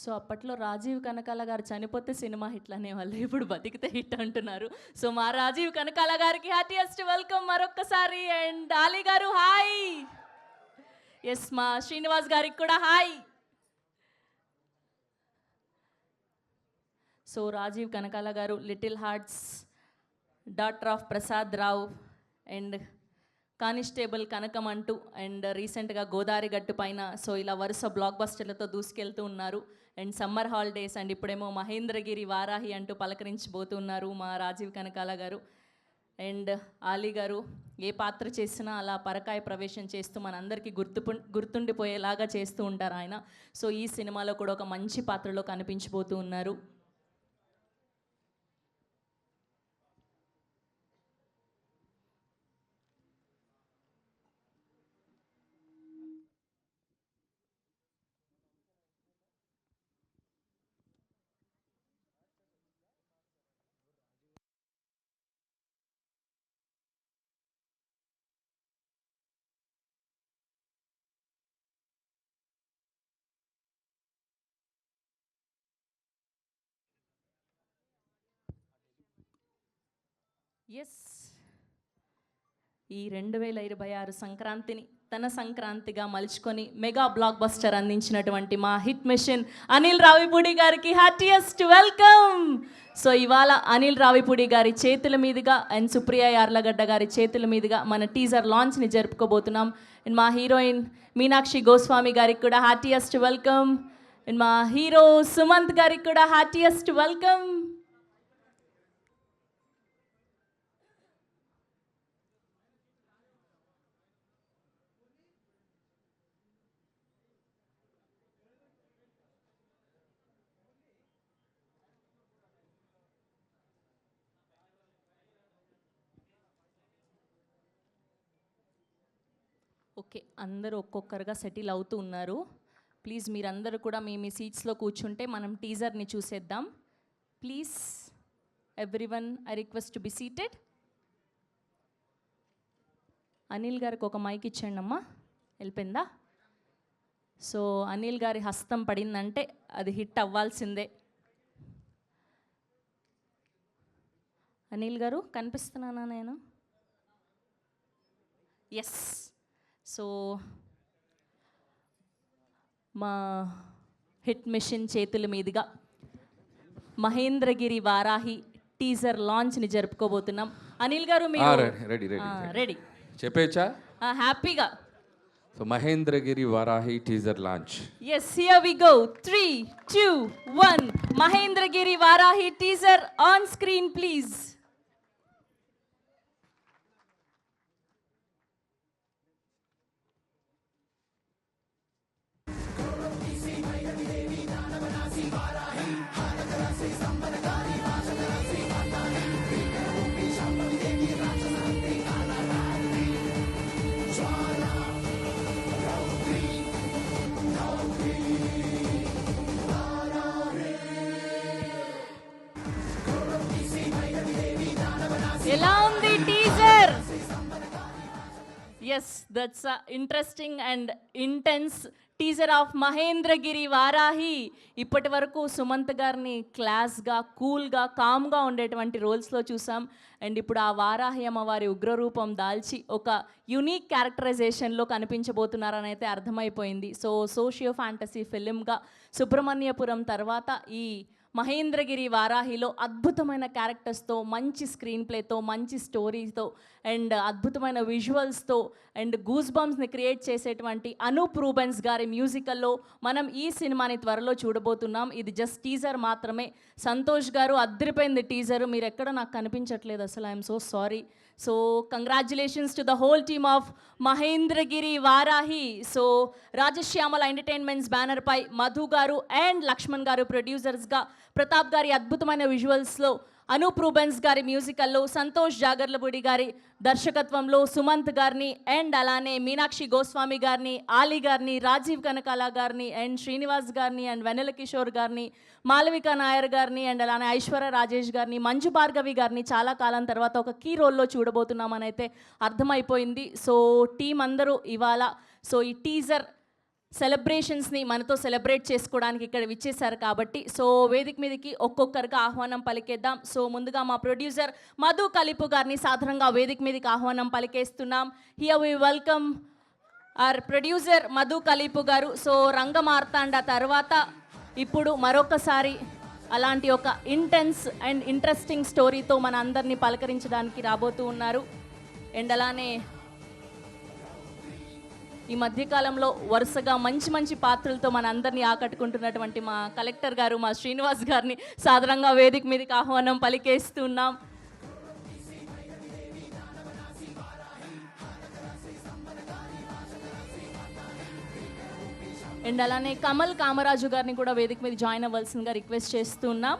So అప్పట్లో రాజీవ్ కనకాల గారు చనిపోతే సినిమా హిట్ అనేవాళ్ళు, ఇప్పుడు బతికితే హిట్ అంటున్నారు. సో మా రాజీవ్ కనకాల గారికి హ్యాపీయెస్ట్ వెల్కమ్ మరొక్కసారి. అండ్ ఆలీ గారు హాయ్. ఎస్, మా శ్రీనివాస్ గారికి కూడా హాయ్. సో రాజీవ్ కనకాల గారు little hearts, daughter of Prasad Rao and constable Kanakam అంటూ, అండ్ రీసెంట్గా గోదావరి గట్టు పైన, సో ఇలా వరుస బ్లాక్ బస్టర్లతో దూసుకెళ్తూ ఉన్నారు. అండ్ సమ్మర్ హాలిడేస్, అండ్ ఇప్పుడేమో మహేంద్రగిరి వారాహి అంటూ పలకరించబోతున్నారు మా రాజీవ్ కనకాల గారు. అండ్ ఆలీ గారు ఏ పాత్ర చేసినా అలా పరకాయ ప్రవేశం చేస్తూ మనందరికీ గుర్తుండిపోయేలాగా చేస్తూ ఉంటారు ఆయన. సో ఈ సినిమాలో కూడా ఒక మంచి పాత్రలో కనిపించబోతూ ఉన్నారు. ఎస్, ఈ 2026 సంక్రాంతిని తన సంక్రాంతిగా మలుచుకొని మెగా బ్లాక్ బస్టర్ అందించినటువంటి మా హిట్ మిషన్ అనిల్ రావిపూడి గారికి హ్యాపీయెస్ట్ వెల్కమ్. సో ఇవాళ అనిల్ రావిపూడి గారి చేతుల మీదుగా అండ్ సుప్రియ యార్లగడ్డ గారి చేతుల మీదుగా మన టీజర్ లాంచ్ని జరుపుకోబోతున్నాం. అండ్ మా హీరోయిన్ మీనాక్షి గోస్వామి గారికి కూడా హ్యాపీయెస్ట్ వెల్కమ్. అండ్ మా హీరో సుమంత్ గారికి కూడా హ్యాపీయెస్ట్ వెల్కమ్. ఓకే, అందరూ ఒక్కొక్కరుగా సెటిల్ అవుతూ ఉన్నారు. ప్లీజ్ మీరందరూ కూడా మీ సీట్స్లో కూర్చుంటే మనం టీజర్ని చూసేద్దాం. Please everyone, I request to be seated. Anil గారికి ఒక మైక్ ఇచ్చేయండి అమ్మా. వెళ్ళిపోయిందా? సో అనిల్ గారి హస్తం పడిందంటే అది హిట్ అవ్వాల్సిందే. అనిల్ గారు కనిపిస్తున్నానా నేను? ఎస్. సో మా హిట్ మిషన్ చేతుల మీదుగా మహేంద్రగిరి వారాహి టీజర్ లాంచ్ని జరుపుకోబోతున్నాం. అనిల్ గారు మీరు రెడీ చెప్పేచ్చా? హ్యాపీగా. So Mahendragiri Varahi teaser launch. Yes, here we go. 3, 2, 1. Mahendragiri Varahi teaser on screen please. ఎలా ఉంది teaser? Yes, that's interesting and intense teaser of Mahendragiri Varahi. ఇప్పటి వరకు సుమంత్ గారిని క్లాస్గా, కూల్గా, కామ్గా ఉండేటువంటి రోల్స్లో చూసాం. అండ్ ఇప్పుడు ఆ వారాహి అమ్మవారి ఉగ్రరూపం దాల్చి ఒక యూనిక్ క్యారెక్టరైజేషన్లో కనిపించబోతున్నారని అయితే అర్థమైపోయింది. సో సోషియో ఫ్యాంటసీ ఫిలింగా సుబ్రహ్మణ్యపురం తర్వాత ఈ మహేంద్రగిరి వారాహిలో అద్భుతమైన క్యారెక్టర్స్తో, మంచి స్క్రీన్ ప్లేతో, మంచి స్టోరీతో అండ్ అద్భుతమైన విజువల్స్తో అండ్ గూస్ బంప్స్ని క్రియేట్ చేసేటువంటి అనూప్ రూబెన్స్ గారి మ్యూజికల్లో మనం ఈ సినిమాని త్వరలో చూడబోతున్నాం. ఇది జస్ట్ టీజర్ మాత్రమే. సంతోష్ గారు అద్దరిపోయింది టీజరు, మీరు ఎక్కడ నాకు కనిపించట్లేదు అసలు. I'm so sorry. So congratulations to the whole team of Mahendragiri Varahi. So Rajashyamala entertainments banner పై మధు గారు అండ్ లక్ష్మణ్ గారు ప్రొడ్యూసర్స్గా, ప్రతాప్ గారి అద్భుతమైన విజువల్స్లో, అనూప్ రూబెన్స్ గారి మ్యూజికల్లో, సంతోష్ జాగర్లపూడి గారి దర్శకత్వంలో సుమంత్ గారిని అండ్ అలానే మీనాక్షి గోస్వామి గారిని, ఆలీ గారిని, రాజీవ్ కనకాల గారిని అండ్ శ్రీనివాస్ గారిని అండ్ వెన్నెల కిషోర్ గారిని, మాలవిక నాయర్ గారిని అండ్ అలానే ఐశ్వర్య రాజేష్ గారిని, మంజు భార్గవి గారిని చాలా కాలం తర్వాత ఒక కీ రోల్లో చూడబోతున్నామని అయితే అర్థమైపోయింది. సో టీం అందరూ ఇవాళ సో ఈ టీజర్ సెలబ్రేషన్స్ని మనతో సెలబ్రేట్ చేసుకోవడానికి ఇక్కడ విచ్చేశారు కాబట్టి సో వేదిక మీదకి ఒక్కొక్కరికి ఆహ్వానం పలికేద్దాం. సో ముందుగా మా ప్రొడ్యూసర్ మధు కలిపు గారిని సాధారణంగా వేదిక మీదకి ఆహ్వానం పలికేస్తున్నాం. Here we welcome our producer Madhu Kalipu గారు. సో రంగమార్తాండ తర్వాత ఇప్పుడు మరొకసారి అలాంటి ఒక ఇంటెన్స్ అండ్ ఇంట్రెస్టింగ్ స్టోరీతో మన అందరినీ పలకరించడానికి రాబోతూ ఉన్నారు. అండ్ అలానే ఈ మధ్యకాలంలో వరుసగా మంచి మంచి పాత్రలతో మన అందరినీ ఆకట్టుకుంటున్నటువంటి మా కలెక్టర్ గారు మా శ్రీనివాస్ గారిని సాధారణంగా వేదిక మీదకి ఆహ్వానం పలికేస్తున్నాం. అండ్ అలానే కమల్ కామరాజు గారిని కూడా వేదిక మీద జాయిన్ అవ్వాల్సిందిగా రిక్వెస్ట్ చేస్తున్నాం.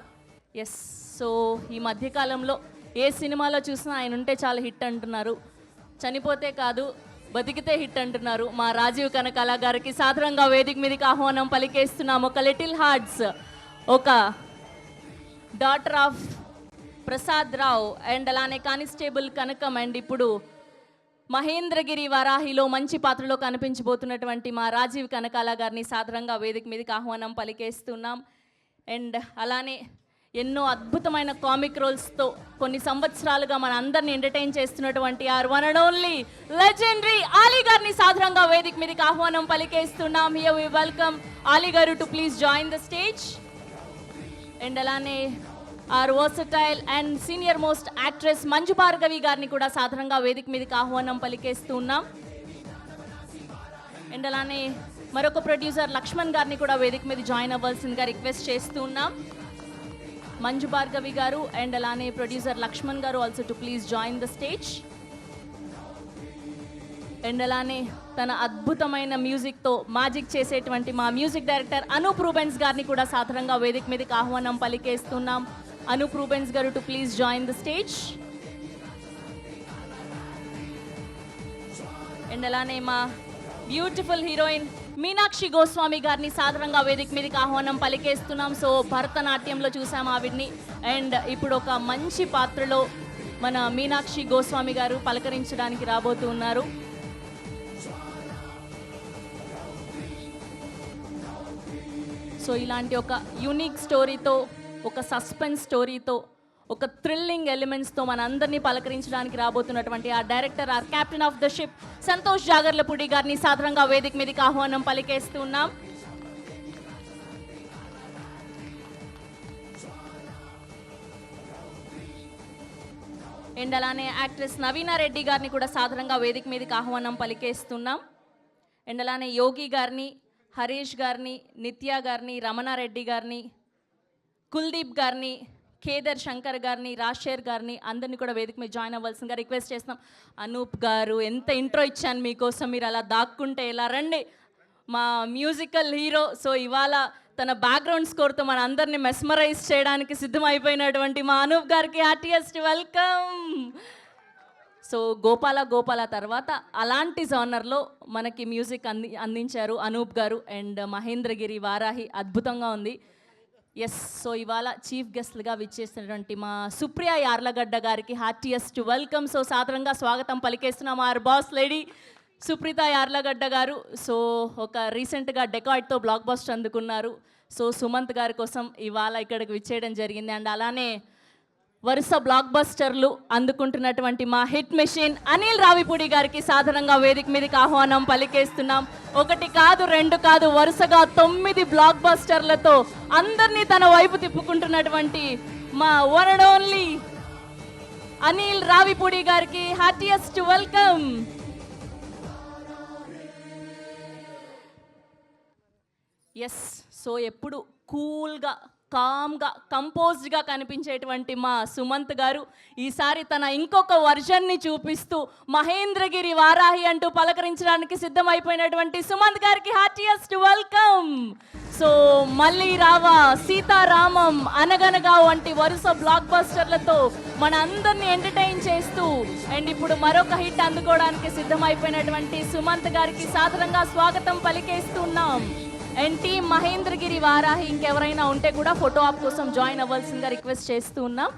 ఎస్, సో ఈ మధ్యకాలంలో ఏ సినిమాలో చూసినా ఆయన ఉంటే చాలా హిట్ అంటున్నారు. చనిపోతే కాదు బతికితే హిట్ అంటున్నారు. మా రాజీవ్ కనకాల గారికి సాధారణంగా వేదిక మీదకి ఆహ్వానం పలికేస్తున్నాం. ఒక లిటిల్ హార్ట్స్, ఒక daughter of Prasad Rao and అలానే కానిస్టేబుల్ కనకం అండ్ ఇప్పుడు మహేంద్రగిరి వరాహిలో మంచి పాత్రలో కనిపించబోతున్నటువంటి మా రాజీవ్ కనకాల గారిని సాధారణంగా వేదిక మీదకి ఆహ్వానం పలికేస్తున్నాం. అండ్ అలానే ఎన్నో అద్భుతమైన కామిక్ రోల్స్తో కొన్ని సంవత్సరాలుగా మన అందరిని ఎంటర్టైన్ చేస్తున్నటువంటి our one and only legendary Ali గారిని సాధారణంగా వేదిక మీదకి ఆహ్వానం పలికేస్తున్నాం. హియర్ వి వెల్కమ్ ఆలీ గారు to please join the stage. And అలానే our versatile and senior most actress Manju Bhargavi గారిని కూడా సాధారణంగా వేదిక మీదకి ఆహ్వానం పలికేస్తున్నాం. అండ్ అలానే మరొక ప్రొడ్యూసర్ లక్ష్మణ్ గారిని కూడా వేదిక మీద జాయిన్ అవ్వాల్సిందిగా రిక్వెస్ట్ చేస్తున్నాం. మంజు భార్గవి గారు అండ్ అలానే ప్రొడ్యూసర్ లక్ష్మణ్ గారు also to please join the stage. And అలానే తన అద్భుతమైన మ్యూజిక్తో మ్యాజిక్ చేసేటువంటి మా మ్యూజిక్ డైరెక్టర్ అనూప్ రూబెన్స్ గారిని కూడా సాధారణంగా వేదిక మీదకి ఆహ్వానం పలికేస్తున్నాం. అనూప్ రూబెన్స్ గారు to please join the stage. And అలానే మా బ్యూటిఫుల్ హీరోయిన్ మీనాక్షి గోస్వామి గారిని సాధారణంగా వేదిక మీదకి ఆహ్వానం పలికేస్తున్నాం. సో భరతనాట్యంలో చూసాం ఆవిడ్ని అండ్ ఇప్పుడు ఒక మంచి పాత్రలో మన మీనాక్షి గోస్వామి గారు పలకరించడానికి రాబోతూ ఉన్నారు. సో ఇలాంటి ఒక యూనిక్ స్టోరీతో, ఒక సస్పెన్స్ స్టోరీతో, ఒక థ్రిల్లింగ్ ఎలిమెంట్స్తో మన అందరినీ పలకరించడానికి రాబోతున్నటువంటి ఆ director or captain of the ship Santosh Jagarlapudi గారిని సాధారణంగా వేదిక మీదకి ఆహ్వానం పలికేస్తున్నాం. అండ్ అలానే యాక్ట్రెస్ నవీనా రెడ్డి గారిని కూడా సాధారణంగా వేదిక మీదకి ఆహ్వానం పలికేస్తున్నాం. అండ్ అలానే యోగి గారిని, హరీష్ గారిని, నిత్య గారిని, రమణారెడ్డి గారిని, కుల్దీప్ గారిని, కేదర్ శంకర్ గారిని, రాజశేర్ గారిని అందరినీ కూడా వేదిక మీద జాయిన్ అవ్వాల్సిందిగా రిక్వెస్ట్ చేస్తున్నాం. అనూప్ గారు ఎంత ఇంట్రో ఇచ్చాను మీకోసం, మీరు అలా దాక్కుంటే ఎలా రండి మా మ్యూజికల్ హీరో. సో ఇవాళ తన బ్యాక్గ్రౌండ్ స్కోర్తో మన అందరినీ మెస్మరైజ్ చేయడానికి సిద్ధమైపోయినటువంటి మా అనూప్ గారికి హార్టియెస్ట్ వెల్కమ్. సో గోపాల తర్వాత అలాంటి జానర్లో మనకి మ్యూజిక్ అందించారు అనూప్ గారు అండ్ మహేంద్రగిరి వారాహి అద్భుతంగా ఉంది. ఎస్, సో ఇవాళ చీఫ్ గెస్ట్లుగా విచ్చేసినటువంటి మా సుప్రియ యార్లగడ్డ గారికి హార్టియెస్ట్ వెల్కమ్. సో సాధారణంగా స్వాగతం పలికేస్తున్నాం are boss lady Supritha Yarlagadda గారు. సో ఒక రీసెంట్గా డెకాయిడ్తో బ్లాక్ బస్టర్ అందుకున్నారు. సో సుమంత్ గారి కోసం ఇవాళ ఇక్కడికి విచ్చేయడం జరిగింది. అండ్ అలానే వరుస బ్లాక్ బస్టర్లు అందుకుంటున్నటువంటి మా హిట్ మెషిన్ అనిల్ రావిపూడి గారికి సాధారణంగా వేదిక మీదకి ఆహ్వానం పలికేస్తున్నాం. ఒకటి కాదు, రెండు కాదు, వరుసగా 9 బ్లాక్ బస్టర్లతో అందరినీ తన వైపు తిప్పుకుంటున్నటువంటి మా one and only Anil Ravipudi గారికి హార్టియెస్ట్ వెల్కమ్. ఎస్, సో ఎప్పుడు కూల్గా, కామ్గా, కంపోజ్డ్గా కనిపించేటువంటి మా సుమంత్ గారు ఈసారి తన ఇంకొక వర్షన్ని చూపిస్తూ మహేంద్రగిరి వారాహి అంటూ పలకరించడానికి సిద్ధమైపోయినటువంటి సుమంత్ గారికి హార్టియెస్ట్ వెల్కమ్. సో మళ్ళీ రావా, సీతారామం, అనగనగా వంటి వరుస బ్లాక్ బస్టర్లతో మన అందరినీ ఎంటర్టైన్ చేస్తూ అండ్ ఇప్పుడు మరొక హిట్ అందుకోవడానికి సిద్ధమైపోయినటువంటి సుమంత్ గారికి సాధారణంగా స్వాగతం పలికేస్తున్నాం. అండ్ టీమ్ మహేంద్రగిరి వారాహి ఇంకెవరైనా ఉంటే కూడా ఫోటో ఆప్ కోసం జాయిన్ అవ్వాల్సిందిగా రిక్వెస్ట్ చేస్తూ ఉన్నాం.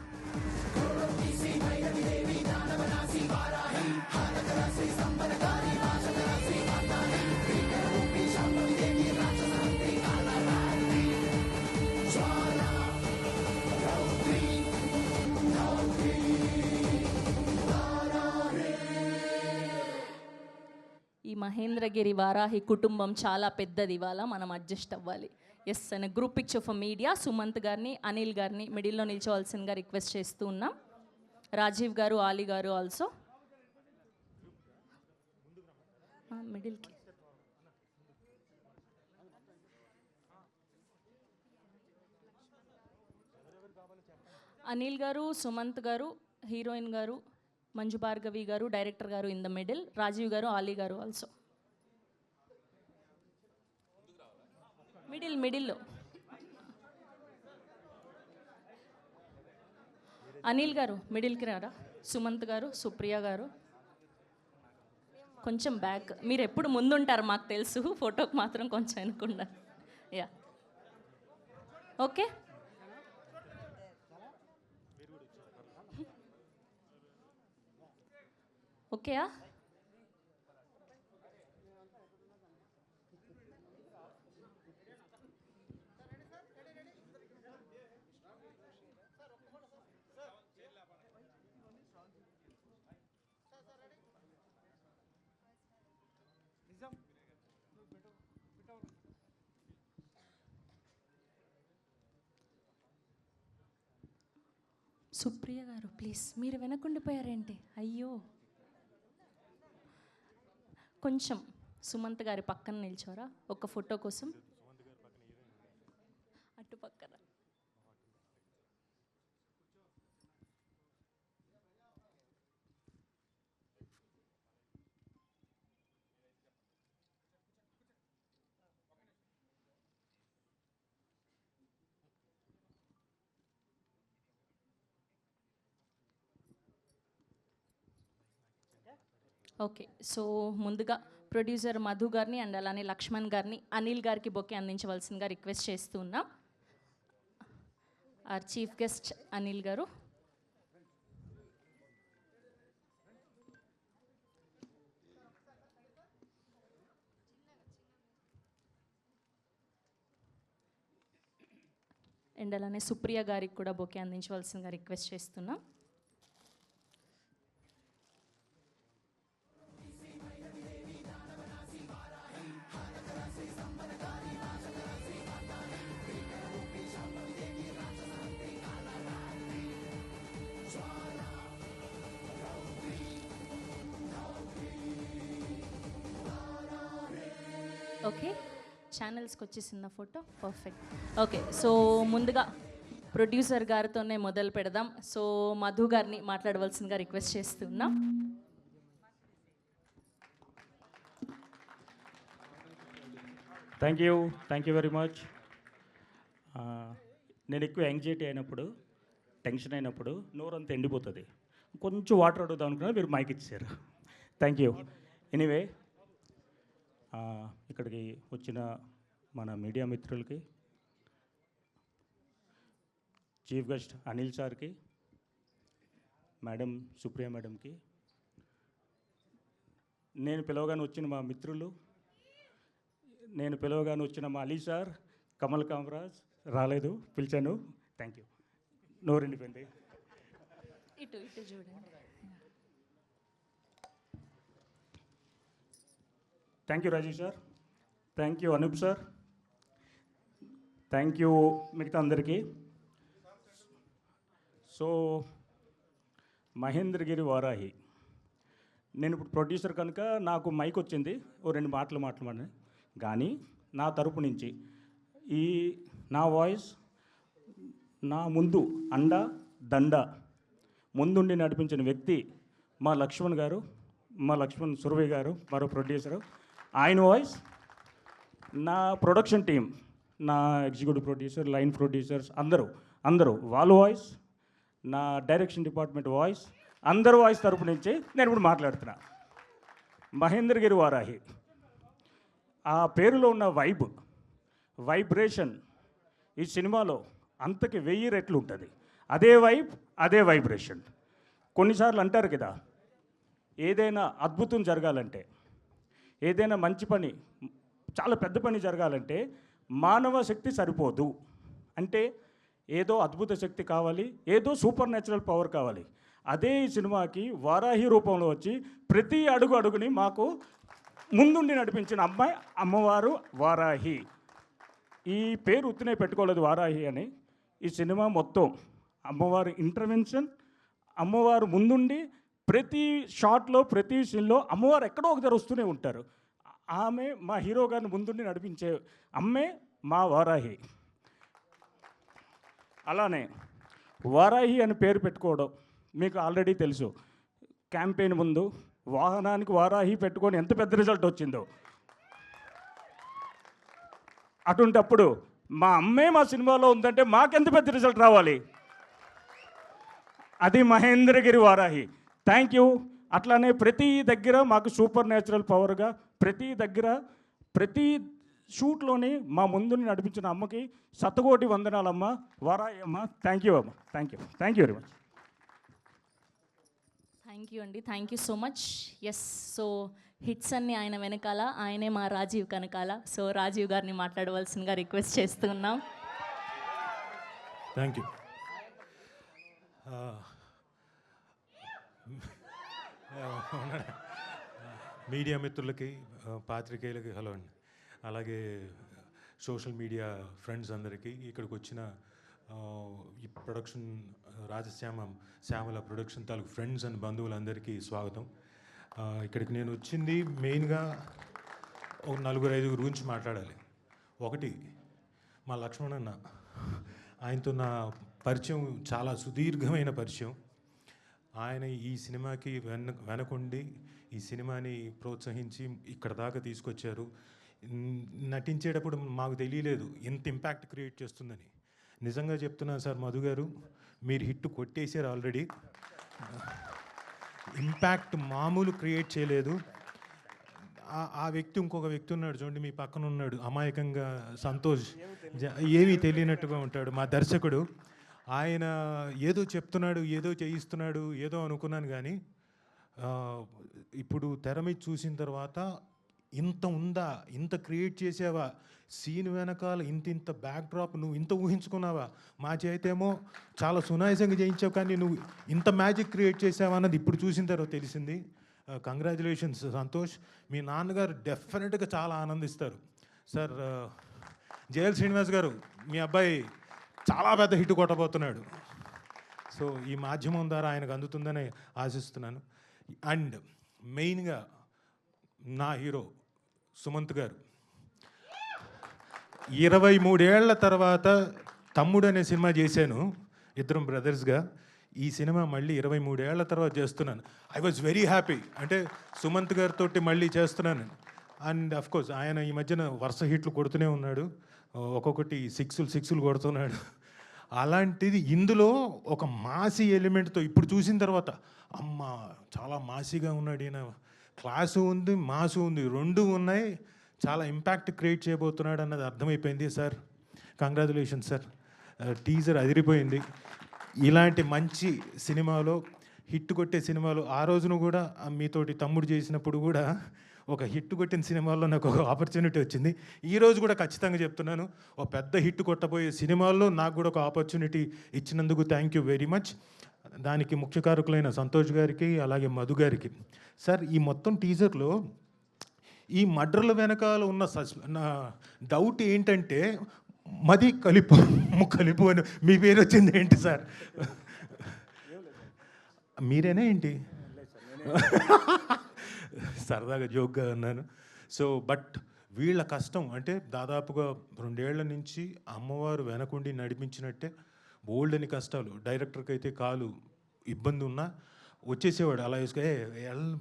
మహేంద్రగిరి వారాహి కుటుంబం చాలా పెద్దది, ఇవాళ మనం అడ్జస్ట్ అవ్వాలి. Yes and group picture for media Sumanth గారిని, అనిల్ గారిని మిడిల్లో నిల్చోవాల్సిందిగా రిక్వెస్ట్ చేస్తూ ఉన్నాం. రాజీవ్ గారు, ఆలీ గారు ఆల్సో మిడిల్కి. అనిల్ గారు, సుమంత్ గారు, హీరోయిన్ గారు, మంజు భార్గవి గారు, డైరెక్టర్ గారు ఇన్ ద మిడిల్, రాజీవ్ గారు, ఆలీ గారు ఆల్సో మిడిల్లో. అనిల్ గారు మిడిల్కి రారా, సుమంత్ గారు, సుప్రియ గారు కొంచెం బ్యాక్. మీరు ఎప్పుడు ముందుంటారు మాకు తెలుసు, ఫోటోకి మాత్రం కొంచెం వెనుకుండా. Yeah okay. ఓకేయా? సుప్రియ గారు ప్లీజ్, మీరు వెనకుండిపోయారేంటి? అయ్యో, కొంచెం సుమంత్ గారి పక్కన నిల్చోరా ఒక ఫోటో కోసం. అటు పక్కన ఓకే. సో ముందుగా ప్రొడ్యూసర్ మధు గారిని అండ్ అలానే లక్ష్మణ్ గారిని, అనిల్ గారికి బొకే అందించవలసిందిగా రిక్వెస్ట్ చేస్తూ ఉన్నాం. ఆర్ చీఫ్ గెస్ట్ అనిల్ గారు. అండ్ అలానే సుప్రియ గారికి కూడా బొకే అందించవలసిందిగా రిక్వెస్ట్ చేస్తున్నాం. ఓకే, ఛానల్స్కి వచ్చేసింది ఫోటో, పర్ఫెక్ట్. ఓకే, సో ముందుగా ప్రొడ్యూసర్ గారితోనే మొదలు పెడదాం. సో మధు గారిని మాట్లాడవలసిందిగా రిక్వెస్ట్ చేస్తున్నాం. Thank you very much. నేను ఎక్కువ యాంగ్జైటీ అయినప్పుడు, టెన్షన్ అయినప్పుడు నోరంతా ఎండిపోతుంది. కొంచెం వాటర్ అడుగుదాం అనుకున్నా, మీరు మైక్ ఇచ్చారు. Thank you. ఎనీవే, ఇక్కడికి వచ్చిన మన మీడియా మిత్రులకి, చీఫ్ గెస్ట్ అనిల్ సార్కి, మేడం సుప్రియ మేడంకి, నేను పిలవగానే వచ్చిన మా మిత్రులు, నేను పిలవగానే వచ్చిన మా అలీ సార్, కమల్ కామరాజ్ రాలేదు, పిలిచాను. Thank you. నోరు ఎండిపోయింది. ఇటు చూడండి. Thank you Rajiv sir, thank you Anoop sir, thank you మిగతా అందరికీ. సో మహేంద్రగిరి వారాహి, నేను ఇప్పుడు ప్రొడ్యూసర్ కనుక నాకు మైక్ వచ్చింది, ఓ 2 మాటలు మాట్లాడాను. కానీ నా తరపు నుంచి నా వాయిస్, నా ముందు అండ దండ ముందుండి నడిపించిన వ్యక్తి మా లక్ష్మణ్ సురవి గారు, మరో ప్రొడ్యూసరు. ఆయన వాయిస్, నా ప్రొడక్షన్ టీం, నా ఎగ్జిక్యూటివ్ ప్రొడ్యూసర్, లైన్ ప్రొడ్యూసర్స్ అందరూ వాళ్ళ వాయిస్, నా డైరెక్షన్ డిపార్ట్మెంట్ వాయిస్, అందరు వాయిస్ తరపు నుంచి నేను ఇప్పుడు మాట్లాడుతున్నా. మహేంద్రగిరి వారాహి, ఆ పేరులో ఉన్న వైబ్రేషన్ ఈ సినిమాలో అంతకి 1000 రెట్లు ఉంటుంది. అదే అదే వైబ్రేషన్. కొన్నిసార్లు అంటారు కదా, ఏదైనా అద్భుతం జరగాలంటే, ఏదైనా మంచి పని, చాలా పెద్ద పని జరగాలంటే మానవ శక్తి సరిపోదు. అంటే ఏదో అద్భుత శక్తి కావాలి, ఏదో సూపర్ న్యాచురల్ పవర్ కావాలి. అదే ఈ సినిమాకి వారాహి రూపంలో వచ్చి ప్రతి అడుగుని మాకు ముందుండి నడిపించిన అమ్మాయి అమ్మవారు వారాహి. ఈ పేరు ఉత్తినే పెట్టుకోలేదు వారాహి అని. ఈ సినిమా మొత్తం అమ్మవారి ఇంటర్వెన్షన్, అమ్మవారు ముందుండి ప్రతి షాట్లో ప్రతి సీన్లో అమ్మవారు ఎక్కడో ఒక దగ్గర వస్తూనే ఉంటారు. ఆమె మా హీరో గారిని ముందుండి నడిపించే అమ్మే మా వారాహి. అలానే వారాహి అని పేరు పెట్టుకోవడం మీకు ఆల్రెడీ తెలుసు. క్యాంపెయిన్ ముందు వాహనానికి వారాహి పెట్టుకొని ఎంత పెద్ద రిజల్ట్ వచ్చిందో. అటువంటప్పుడు మా అమ్మే మా సినిమాలో ఉందంటే మాకెంత పెద్ద రిజల్ట్ రావాలి. అది మహేంద్రగిరి వారాహి. Thank you. అట్లానే ప్రతి దగ్గర మాకు సూపర్ న్యాచురల్ పవర్గా ప్రతి దగ్గర ప్రతి షూట్లోని మా ముందుని నడిపించిన అమ్మకి శతకోటి వందనాలమ్మ, వారాహి అమ్మ. థ్యాంక్ యూ అమ్మ. Thank you very much. Thank you అండి, thank you so much. Yes, so hits అన్ని ఆయన వెనకాల, ఆయనే మా రాజీవ్ కనకాల. సో రాజీవ్ గారిని మాట్లాడవలసిందిగా రిక్వెస్ట్ చేస్తున్నాం. Thank you. మీడియా మిత్రులకి, పాత్రికేయులకి హలో అండి. అలాగే సోషల్ మీడియా ఫ్రెండ్స్ అందరికీ, ఇక్కడికి వచ్చిన ఈ ప్రొడక్షన్ శ్యామల ప్రొడక్షన్ తాలూకు ఫ్రెండ్స్ అండ్ బంధువులందరికీ స్వాగతం. ఇక్కడికి నేను వచ్చింది మెయిన్గా ఒక 4-5 గురించి మాట్లాడాలి. ఒకటి, మా లక్ష్మణ్ అన్న, ఆయనతో నా పరిచయం చాలా సుదీర్ఘమైన పరిచయం. ఆయన ఈ సినిమాకి వెనకుండి ఈ సినిమాని ప్రోత్సహించి ఇక్కడ దాకా తీసుకొచ్చారు. నటించేటప్పుడు మాకు తెలియలేదు ఇంత ఇంపాక్ట్ క్రియేట్ చేస్తుందని. నిజంగా చెప్తున్నాను సార్, మధు గారు మీరు హిట్ కొట్టేశారు ఆల్రెడీ. ఇంపాక్ట్ మామూలు క్రియేట్ చేయలేదు. ఆ వ్యక్తి, ఇంకొక వ్యక్తి ఉన్నాడు చూడండి, మీ పక్కన ఉన్నాడు, అమాయకంగా సంతోష్, ఏమీ తెలియనట్టుగా ఉంటాడు, మా దర్శకుడు. ఆయన ఏదో చెప్తున్నాడు, ఏదో చేయిస్తున్నాడు, ఏదో అనుకున్నాను. కానీ ఇప్పుడు తెర మీద చూసిన తర్వాత ఇంత ఉందా, ఇంత క్రియేట్ చేసావా, సీన్ వెనకాల ఇంత బ్యాక్ డ్రాప్, నువ్వు ఇంత ఊహించుకున్నావా, మా చేతేమో చాలా సునాయాసంగా చేయించావు, కానీ నువ్వు ఇంత మ్యాజిక్ క్రియేట్ చేసావా అన్నది ఇప్పుడు చూసిన తర్వాత తెలిసింది. కంగ్రాచులేషన్స్ సంతోష్. మీ నాన్నగారు డెఫినెట్గా చాలా ఆనందిస్తారు. సార్ జయల్ శ్రీనివాస్ గారు, మీ అబ్బాయి చాలా పెద్ద హిట్ కొట్టబోతున్నాడు. సో ఈ మాధ్యమం ద్వారా ఆయనకు అందుతుందని ఆశిస్తున్నాను. అండ్ మెయిన్గా నా హీరో సుమంత్ గారు 23 ఏళ్ల తర్వాత తమ్ముడు అనే సినిమా చేశాను, ఇద్దరం బ్రదర్స్గా. ఈ సినిమా మళ్ళీ 23 ఏళ్ల తర్వాత చేస్తున్నాను. I was very happy. అంటే సుమంత్ గారితో మళ్ళీ చేస్తున్నాను. అండ్ అఫ్కోర్స్ ఆయన ఈ మధ్యన వరుస హిట్లు కొడుతూనే ఉన్నాడు, ఒక్కొక్కటి సిక్స్లు కొడుతున్నాడు. అలాంటిది ఇందులో ఒక మాసీ ఎలిమెంట్తో ఇప్పుడు చూసిన తర్వాత అమ్మ చాలా మాసీగా ఉన్నాడు ఈయన, క్లాసు ఉంది, మాసు ఉంది, రెండు ఉన్నాయి, చాలా ఇంపాక్ట్ క్రియేట్ చేయబోతున్నాడు అన్నది అర్థమైపోయింది. సార్ కంగ్రాచులేషన్స్ సార్, టీజర్ అదిరిపోయింది. ఇలాంటి మంచి సినిమాలో, హిట్ కొట్టే సినిమాలో, ఆ రోజున కూడా మీతోటి తమ్ముడు చేసినప్పుడు కూడా ఒక హిట్ కొట్టిన సినిమాల్లో నాకు ఒక ఆపర్చునిటీ వచ్చింది. ఈరోజు కూడా ఖచ్చితంగా చెప్తున్నాను, ఒక పెద్ద హిట్ కొట్టబోయే సినిమాల్లో నాకు కూడా ఒక ఆపర్చునిటీ ఇచ్చినందుకు థ్యాంక్ యూ వెరీ మచ్. దానికి ముఖ్య కారకులైన సంతోష్ గారికి, అలాగే మధు గారికి. సార్ ఈ మొత్తం టీజర్లో ఈ మర్డర్ల వెనకాల ఉన్న డౌట్ ఏంటంటే, మది కలిపు అని మీ పేరు వచ్చింది ఏంటి సార్? మీరేనా ఏంటి? సరదాగా జోక్గా అన్నాను. సో బట్ వీళ్ళ కష్టం అంటే దాదాపుగా 2 ఏళ్ల నుంచి అమ్మవారు వెనకుండి నడిపించినట్టే బోల్డ్ అని కష్టాలు. డైరెక్టర్కి అయితే కాలు ఇబ్బంది ఉన్నా వచ్చేసేవాడు, అలా వేసుకో,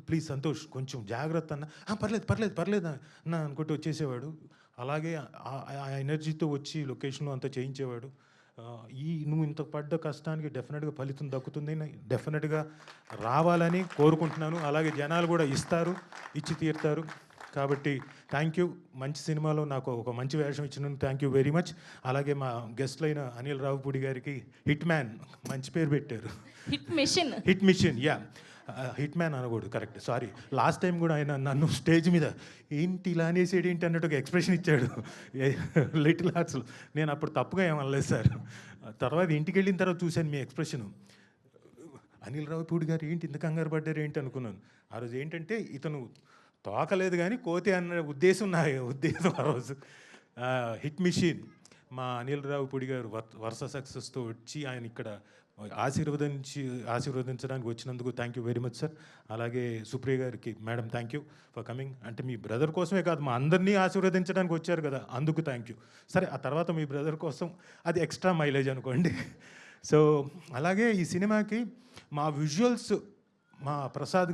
ప్లీజ్ సంతోష్ కొంచెం జాగ్రత్త అన్న, పర్లేదు అన్న అనుకుంటూ వచ్చేసేవాడు. అలాగే ఆ ఎనర్జీతో వచ్చి లొకేషన్లో అంతా చేయించేవాడు. నువ్వు ఇంత పడ్డ కష్టానికి డెఫినెట్గా ఫలితం దక్కుతుంది, డెఫినెట్గా రావాలని కోరుకుంటున్నాను. అలాగే జనాలు కూడా ఇచ్చి తీరుతారు. కాబట్టి థ్యాంక్ యూ. మంచి సినిమాలో నాకు ఒక మంచి వేషం ఇచ్చినందుకు థ్యాంక్ యూ వెరీ మచ్. అలాగే మా గెస్ట్లైన అనిల్ రావుపూడి గారికి హిట్ మ్యాన్ మంచి పేరు పెట్టారు. Hit machine yeah, hit man అనకూడదు, కరెక్ట్, సారీ. లాస్ట్ టైం కూడా ఆయన నన్ను స్టేజ్ మీద ఏంటి ఇలా అనేసేది ఏంటి అన్నట్టు ఒక ఎక్స్ప్రెషన్ ఇచ్చాడు లిటిల్ హార్ట్స్లో. నేను అప్పుడు తప్పుగా ఏమనలేదు సార్. తర్వాత ఇంటికి వెళ్ళిన తర్వాత చూశాను మీ ఎక్స్ప్రెషను. అనిల్ రావుపూడి గారు ఏంటి ఇంత కంగారు పడ్డారు ఏంటి అనుకున్నాను. ఆ రోజు ఏంటంటే ఇతను తోకలేదు కానీ కోతి అన్న ఉద్దేశం ఆ రోజు. హిట్ మిషన్ మా అనిల్ రావిపూడి గారు వరుస సక్సెస్తో వచ్చి ఆయన ఇక్కడ ఆశీర్వదించడానికి వచ్చినందుకు thank you very much sir. అలాగే సుప్రియ గారికి madam thank you for coming. అంటే మీ బ్రదర్ కోసమే కాదు, మా అందరినీ ఆశీర్వదించడానికి వచ్చారు కదా, అందుకు థ్యాంక్ యూ. సరే, ఆ తర్వాత మీ బ్రదర్ కోసం అది ఎక్స్ట్రా మైలేజ్ అనుకోండి. సో అలాగే ఈ సినిమాకి మా విజువల్స్ మా ప్రతాప్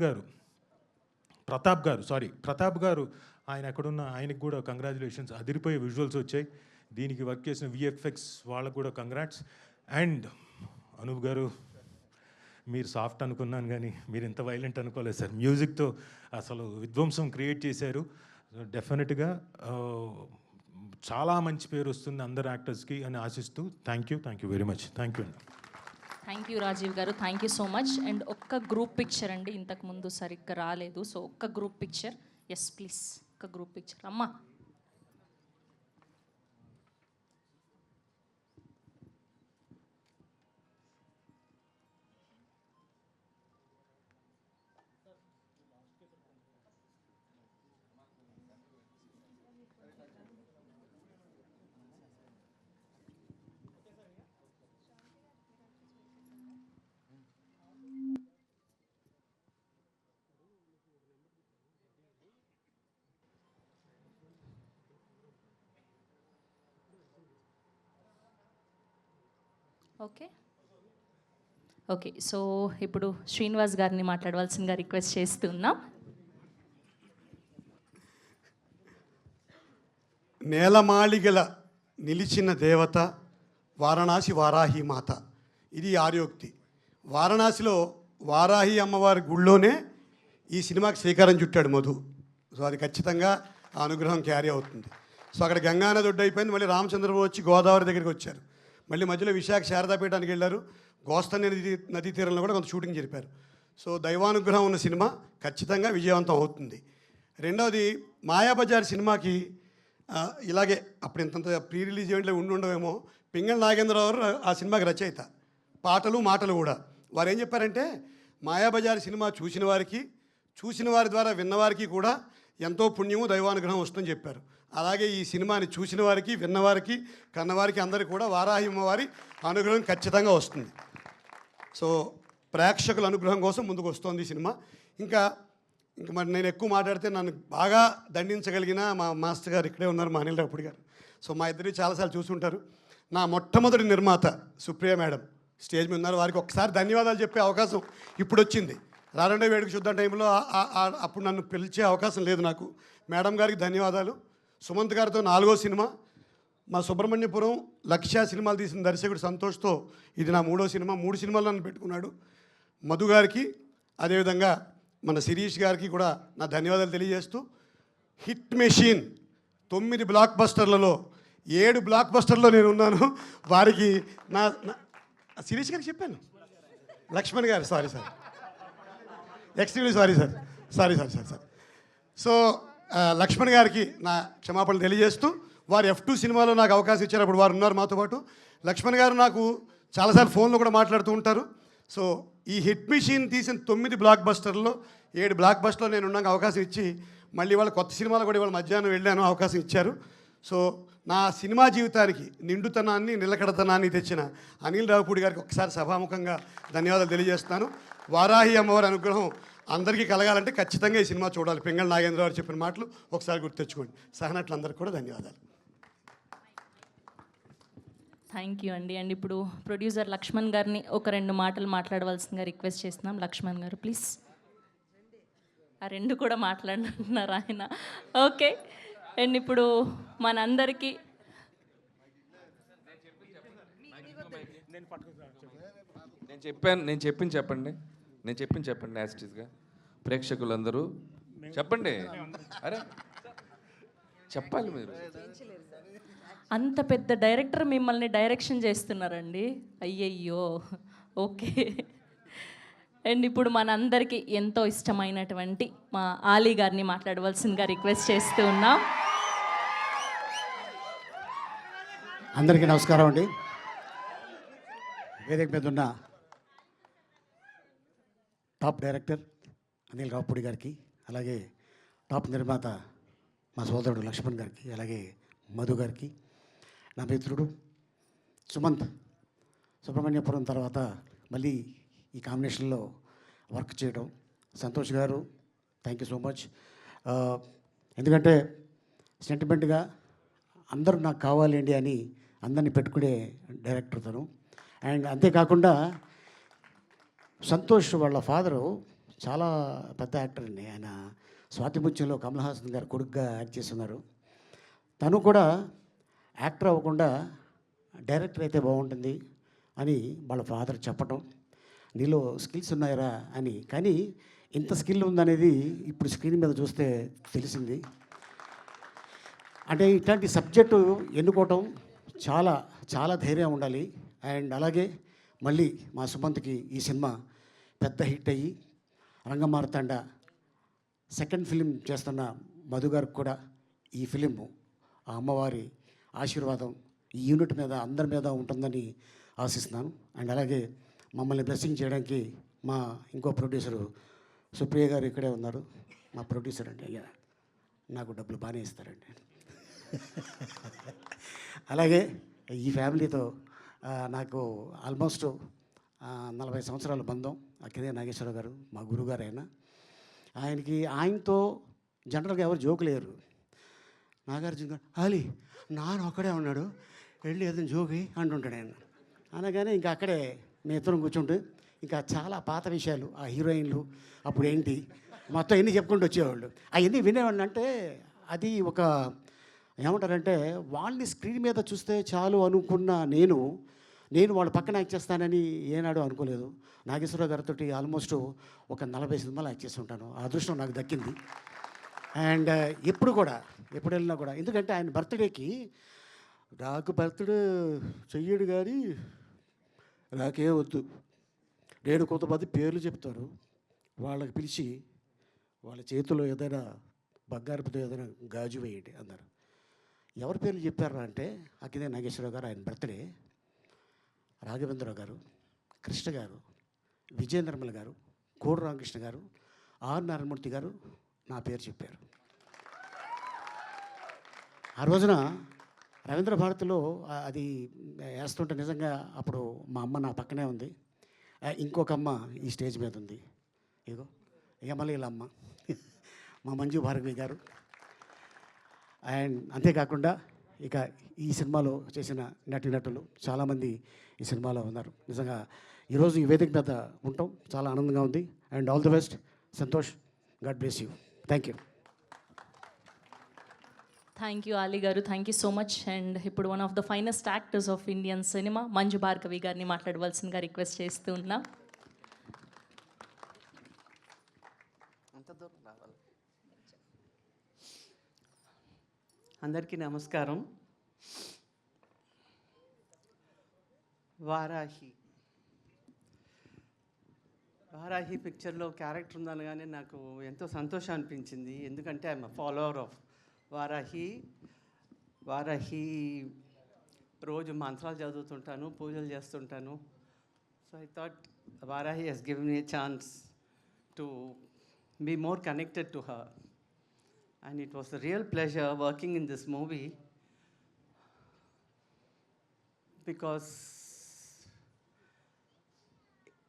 గారు ఆయన ఎక్కడున్న ఆయనకు కూడా కంగ్రాచులేషన్స్. అదిరిపోయే విజువల్స్ వచ్చాయి. దీనికి వర్క్ చేసిన విఎఫ్ఎక్స్ వాళ్ళకు కూడా కంగ్రాట్స్. అండ్ అనూప్ గారు, మీరు సాఫ్ట్ అనుకున్నాను కానీ మీరు ఇంత వైలెంట్ అనుకోలేదు సార్. మ్యూజిక్తో అసలు విధ్వంసం క్రియేట్ చేశారు. డెఫినెట్గా చాలా మంచి పేరు వస్తుంది అందరు యాక్టర్స్కి అని ఆశిస్తూ thank you very much. Thank you అండి. థ్యాంక్ యూ రాజీవ్ గారు, thank you so much. And ఒక్క గ్రూప్ పిక్చర్ అండి, ఇంతకుముందు సరిగ్గా రాలేదు. సో ఒక్క గ్రూప్ పిక్చర్. ఎస్ ప్లీజ్, ఒక్క గ్రూప్ పిక్చర్. అమ్మా ఓకే. సో ఇప్పుడు శ్రీనివాస్ గారిని మాట్లాడవలసిందిగా రిక్వెస్ట్ చేస్తున్నాం. నేలమాళిగల నిలిచిన దేవత వారణాసి వారాహి మాత, ఇది ఆర్యోక్తి. వారణాసిలో వారాహి అమ్మవారి గుళ్ళోనే ఈ సినిమాకి శ్రీకారం చుట్టాడు మధు. సో అది ఖచ్చితంగా ఆ అనుగ్రహం క్యారీ అవుతుంది. సో అక్కడ గంగానది ఒడ్డు అయిపోయింది. మళ్ళీ రామచంద్రబాబు వచ్చి గోదావరి దగ్గరికి వచ్చారు. మళ్ళీ మధ్యలో విశాఖ శారదాపీఠానికి వెళ్ళారు. గోస్తని నదీ తీరంలో కూడా కొంత షూటింగ్ జరిపారు. సో దైవానుగ్రహం ఉన్న సినిమా ఖచ్చితంగా విజయవంతం అవుతుంది. రెండవది, మాయాబజార్ సినిమాకి ఇలాగే అప్పుడు ఇంతంత ప్రీ రిలీజ్ ఈవెంట్లో ఉండవేమో, పింగళ నాగేంద్రరావు ఆ సినిమాకి రచయిత, పాటలు మాటలు కూడా. వారు ఏం చెప్పారంటే, మాయాబజార్ సినిమా చూసిన వారి ద్వారా విన్నవారికి కూడా ఎంతో పుణ్యము దైవానుగ్రహం వస్తుందని చెప్పారు. అలాగే ఈ సినిమాని చూసిన వారికి, విన్నవారికి, కన్నవారికి అందరికీ కూడా వారాహి అమ్మవారి అనుగ్రహం ఖచ్చితంగా వస్తుంది. సో ప్రేక్షకుల అనుగ్రహం కోసం ముందుకు వస్తుంది ఈ సినిమా. ఇంకా మరి నేను ఎక్కువ మాట్లాడితే నన్ను బాగా దండించగలిగిన మా మాస్టర్ గారు ఇక్కడే ఉన్నారు, మా అనిల్ రావుపూడి గారు. సో మా ఇద్దరు చాలాసార్లు చూసుంటారు. నా మొట్టమొదటి నిర్మాత సుప్రియ మేడం స్టేజ్ మీద ఉన్నారు. వారికి ఒకసారి ధన్యవాదాలు చెప్పే అవకాశం ఇప్పుడు వచ్చింది. రారండే వేడుక చూద్దాం టైంలో అప్పుడు నన్ను పిలిచే అవకాశం లేదు నాకు. మేడం గారికి ధన్యవాదాలు. సుమంత్ గారితో 4వ సినిమా, మా సుబ్రహ్మణ్యపురం లక్ష్య సినిమాలు తీసిన దర్శకుడు సంతోష్తో ఇది నా 3వ సినిమా. 3 సినిమాలు నన్ను పెట్టుకున్నాడు. మధు గారికి, అదేవిధంగా మన శిరీష్ గారికి కూడా నా ధన్యవాదాలు తెలియజేస్తూ, హిట్ మెషిన్ 9 బ్లాక్ బస్టర్లలో 7 బ్లాక్ బస్టర్లో నేను ఉన్నాను. వారికి నా శిరీష్ గారికి చెప్పాను, లక్ష్మణ్ గారు sorry extremely sorry sir. So Laxman గారికి నా క్షమాపణలు తెలియజేస్తూ, వారు F2 సినిమాలో నాకు అవకాశం ఇచ్చారు. అప్పుడు వారు ఉన్నారు మాతో పాటు. లక్ష్మణ్ గారు నాకు చాలాసార్లు ఫోన్లో కూడా మాట్లాడుతూ ఉంటారు. సో ఈ హిట్ మిషన్ తీసిన 9 బ్లాక్ బస్టర్లో 7 బ్లాక్ బస్టర్లో నేను ఉన్నాక అవకాశం ఇచ్చి, మళ్ళీ వాళ్ళ కొత్త సినిమాలు కూడా ఇవాళ మధ్యాహ్నం వెళ్ళాను, అవకాశం ఇచ్చారు. సో నా సినిమా జీవితానికి నిండుతనాన్ని, నిలకడతనాన్ని తెచ్చిన అనిల్ రావుపూడి గారికి ఒకసారి సభాముఖంగా ధన్యవాదాలు తెలియజేస్తున్నాను. వారాహి అమ్మవారి అనుగ్రహం అందరికీ కలగాలంటే ఖచ్చితంగా ఈ సినిమా చూడాలి. పింగళ నాగేంద్ర గారు చెప్పిన మాటలు ఒకసారి గుర్తు తెచ్చుకోండి. సహనటులందరికీ కూడా ధన్యవాదాలు. థ్యాంక్ యూ అండి. అండ్ ఇప్పుడు ప్రొడ్యూసర్ లక్ష్మణ్ గారిని ఒక 2 మాటలు మాట్లాడవలసిందిగా రిక్వెస్ట్ చేస్తున్నాం. లక్ష్మణ్ గారు ప్లీజ్. ఆ 2 కూడా మాట్లాడుతున్నారు ఆయన. ఓకే. అండ్ ఇప్పుడు మనందరికీ నేను చెప్పింది చెప్పండి యాస్టీస్గా ప్రేక్షకులందరూ చెప్పండి. అరే చెప్పాలి మీరు. అంత పెద్ద డైరెక్టర్ మిమ్మల్ని డైరెక్షన్ చేస్తున్నారండి, అయ్యయ్యో. ఓకే. అండ్ ఇప్పుడు మనందరికీ ఎంతో ఇష్టమైనటువంటి మా ఆలీ గారిని మాట్లాడవలసిందిగా రిక్వెస్ట్ చేస్తూ ఉన్నాం. అందరికీ నమస్కారం అండి. వేదిక మీద ఉన్న టాప్ డైరెక్టర్ అనిల్ రావుపూడి గారికి, అలాగే టాప్ నిర్మాత మా సోదరుడు లక్ష్మణ్ గారికి, అలాగే మధు గారికి, నా మిత్రుడు సుమంత్, సుబ్రహ్మణ్యపురం తర్వాత మళ్ళీ ఈ కాంబినేషన్లో వర్క్ చేయడం, సంతోష్ గారు థ్యాంక్ యూ సో మచ్. ఎందుకంటే సెంటిమెంట్గా అందరూ నాకు కావాలండి అని అందరినీ పెట్టుకునే డైరెక్టర్ తను. అండ్ అంతేకాకుండా సంతోష్ వాళ్ళ ఫాదరు చాలా పెద్ద యాక్టర్ అండి. ఆయన స్వాతిముత్యంలో కమల్ హాసన్ గారు కొడుకుగా యాక్ట్ చేస్తున్నారు. తను కూడా యాక్టర్ అవ్వకుండా డైరెక్టర్ అయితే బాగుంటుంది అని వాళ్ళ ఫాదర్ చెప్పడం, నీలో స్కిల్స్ ఉన్నాయరా అని. కానీ ఇంత స్కిల్ ఉందనేది ఇప్పుడు స్క్రీన్ మీద చూస్తే తెలిసింది. అంటే ఇట్లాంటి సబ్జెక్టు ఎన్నుకోవటం చాలా చాలా ధైర్యం ఉండాలి. అండ్ అలాగే మళ్ళీ మా సుమంత్కి ఈ సినిమా పెద్ద హిట్ అయ్యి రంగమార్తాండ సెకండ్ ఫిలిం చేస్తున్న మధు గారికి కూడా ఈ ఫిలిం ఆ అమ్మవారి ఆశీర్వాదం ఈ యూనిట్ మీద అందరి మీద ఉంటుందని ఆశిస్తున్నాను. అండ్ అలాగే మమ్మల్ని బ్లెస్సింగ్ చేయడానికి మా ఇంకో ప్రొడ్యూసరు సుప్రియ గారు ఇక్కడే ఉన్నారు. మా ప్రొడ్యూసర్ అండి, అయ్యా నాకు డబ్బులు బాగానే ఇస్తారండి. అలాగే ఈ ఫ్యామిలీతో నాకు ఆల్మోస్ట్ 40 సంవత్సరాల బంధం. అక్కినే నాగేశ్వరరావు గారు మా గురుగారు ఆయనతో జనరల్గా ఎవరు జోకులేరు. నాగార్జున గారు అలీ నాన్న ఒక్కడే ఉన్నాడు, వెళ్ళి ఏదైనా జోకి అంటుంటాడు ఆయన. అనగానే ఇంకా అక్కడే మేము ఇద్దరం కూర్చుంటూ ఇంకా చాలా పాత విషయాలు, ఆ హీరోయిన్లు అప్పుడు ఏంటి మొత్తం ఎన్ని చెప్పుకుంటూ వచ్చేవాళ్ళు. అవన్నీ వినేవాళ్ళు. అంటే అది ఒక ఏమంటారంటే వాళ్ళని స్క్రీన్ మీద చూస్తే చాలు అనుకున్న నేను వాళ్ళ పక్కన యాక్ట్ చేస్తానని ఏనాడు అనుకోలేదు. నాగేశ్వరరావు గారితో ఆల్మోస్ట్ ఒక 40 సినిమాలు యాక్ట్ చేస్తుంటాను. ఆ అదృష్టం నాకు దక్కింది. అండ్ ఎప్పుడు వెళ్ళినా కూడా, ఎందుకంటే ఆయన బర్త్డేకి నాకు బర్త్డే చెయ్యడు కానీ నాకే వద్దు, నేను కొంతమంది పేర్లు చెప్తారు, వాళ్ళకి పిలిచి వాళ్ళ చేతిలో ఏదైనా బంగారపుతో ఏదైనా గాజు వేయండి అన్నారు. ఎవరి పేర్లు చెప్పారా అంటే అక్కినే నాగేశ్వరరావు గారు, ఆయన బర్త్డే, రాఘవేంద్రరావు గారు, కృష్ణ గారు, విజయ నిర్మల గారు, కోడి రామకృష్ణ గారు, ఆర్ నారాయణమూర్తి గారు నా పేరు చెప్పారు. ఆ రోజున రవీంద్ర భారతిలో అది వేస్తుంటే నిజంగా అప్పుడు మా అమ్మ నా పక్కనే ఉంది, ఇంకొక అమ్మ ఈ స్టేజ్ మీద ఉంది, ఇగో మళ్ళీ అమ్మ మా మంజు భార్గవి గారు. అండ్ అంతేకాకుండా ఇక ఈ సినిమాలో చేసిన నటులు చాలామంది ఈ సినిమాలో ఉన్నారు. నిజంగా ఈరోజు ఈ వేదిక మీద ఉంటాం చాలా ఆనందంగా ఉంది. And all the best Santosh, God bless you. Thank you. Thank you Ali గారు, thank you so much. And ఇప్పుడు one of the finest actors of Indian cinema Manju Bhargavi గారిని మాట్లాడవలసిందిగా రిక్వెస్ట్ చేస్తూ ఉన్నా. అందరికీ నమస్కారం. వారాహి పిక్చర్లో క్యారెక్టర్ ఉందనగానే నాకు ఎంతో సంతోషం అనిపించింది. ఎందుకంటే ఐఎమ్ ఫాలోవర్ ఆఫ్ వారాహి రోజు మంత్రాలు చదువుతుంటాను, పూజలు చేస్తుంటాను. So I thought Varahi has given me a chance to be more connected to her. And it was a real pleasure working in this movie because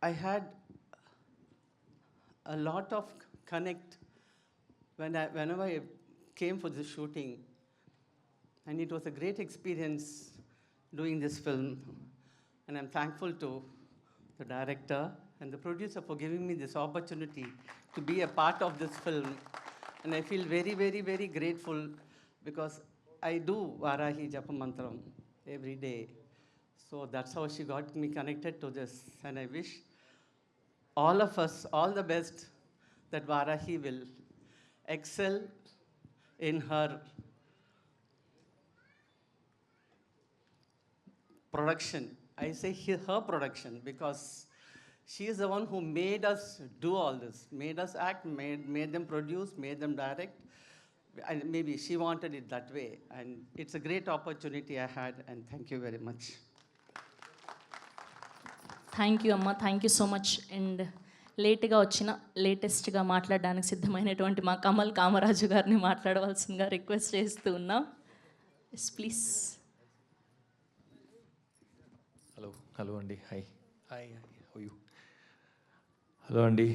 I had a lot of connect whenever I came for this shooting, and it was a great experience doing this film. And I'm thankful to the director and the producer for giving me this opportunity to be a part of this film. And I feel very, very, very grateful because I do Varahi Japamantram every day. So that's how she got me connected to this. And I wish all of us all the best, that Varahi will excel in her production. I say her production because she is the one who made us do all this, made us act, made them produce, made them direct. And maybe she wanted it that way. And it's a great opportunity I had, and thank you very much. Thank you అమ్మ, thank you so much. And లేట్గా వచ్చిన లేటెస్ట్గా మాట్లాడడానికి సిద్ధమైనటువంటి మా కమల్ కామరాజు గారిని మాట్లాడవలసిందిగా request చేస్తూ ఉన్నాం. Yes please. హలో అండి. Hi how you? హలో అండి,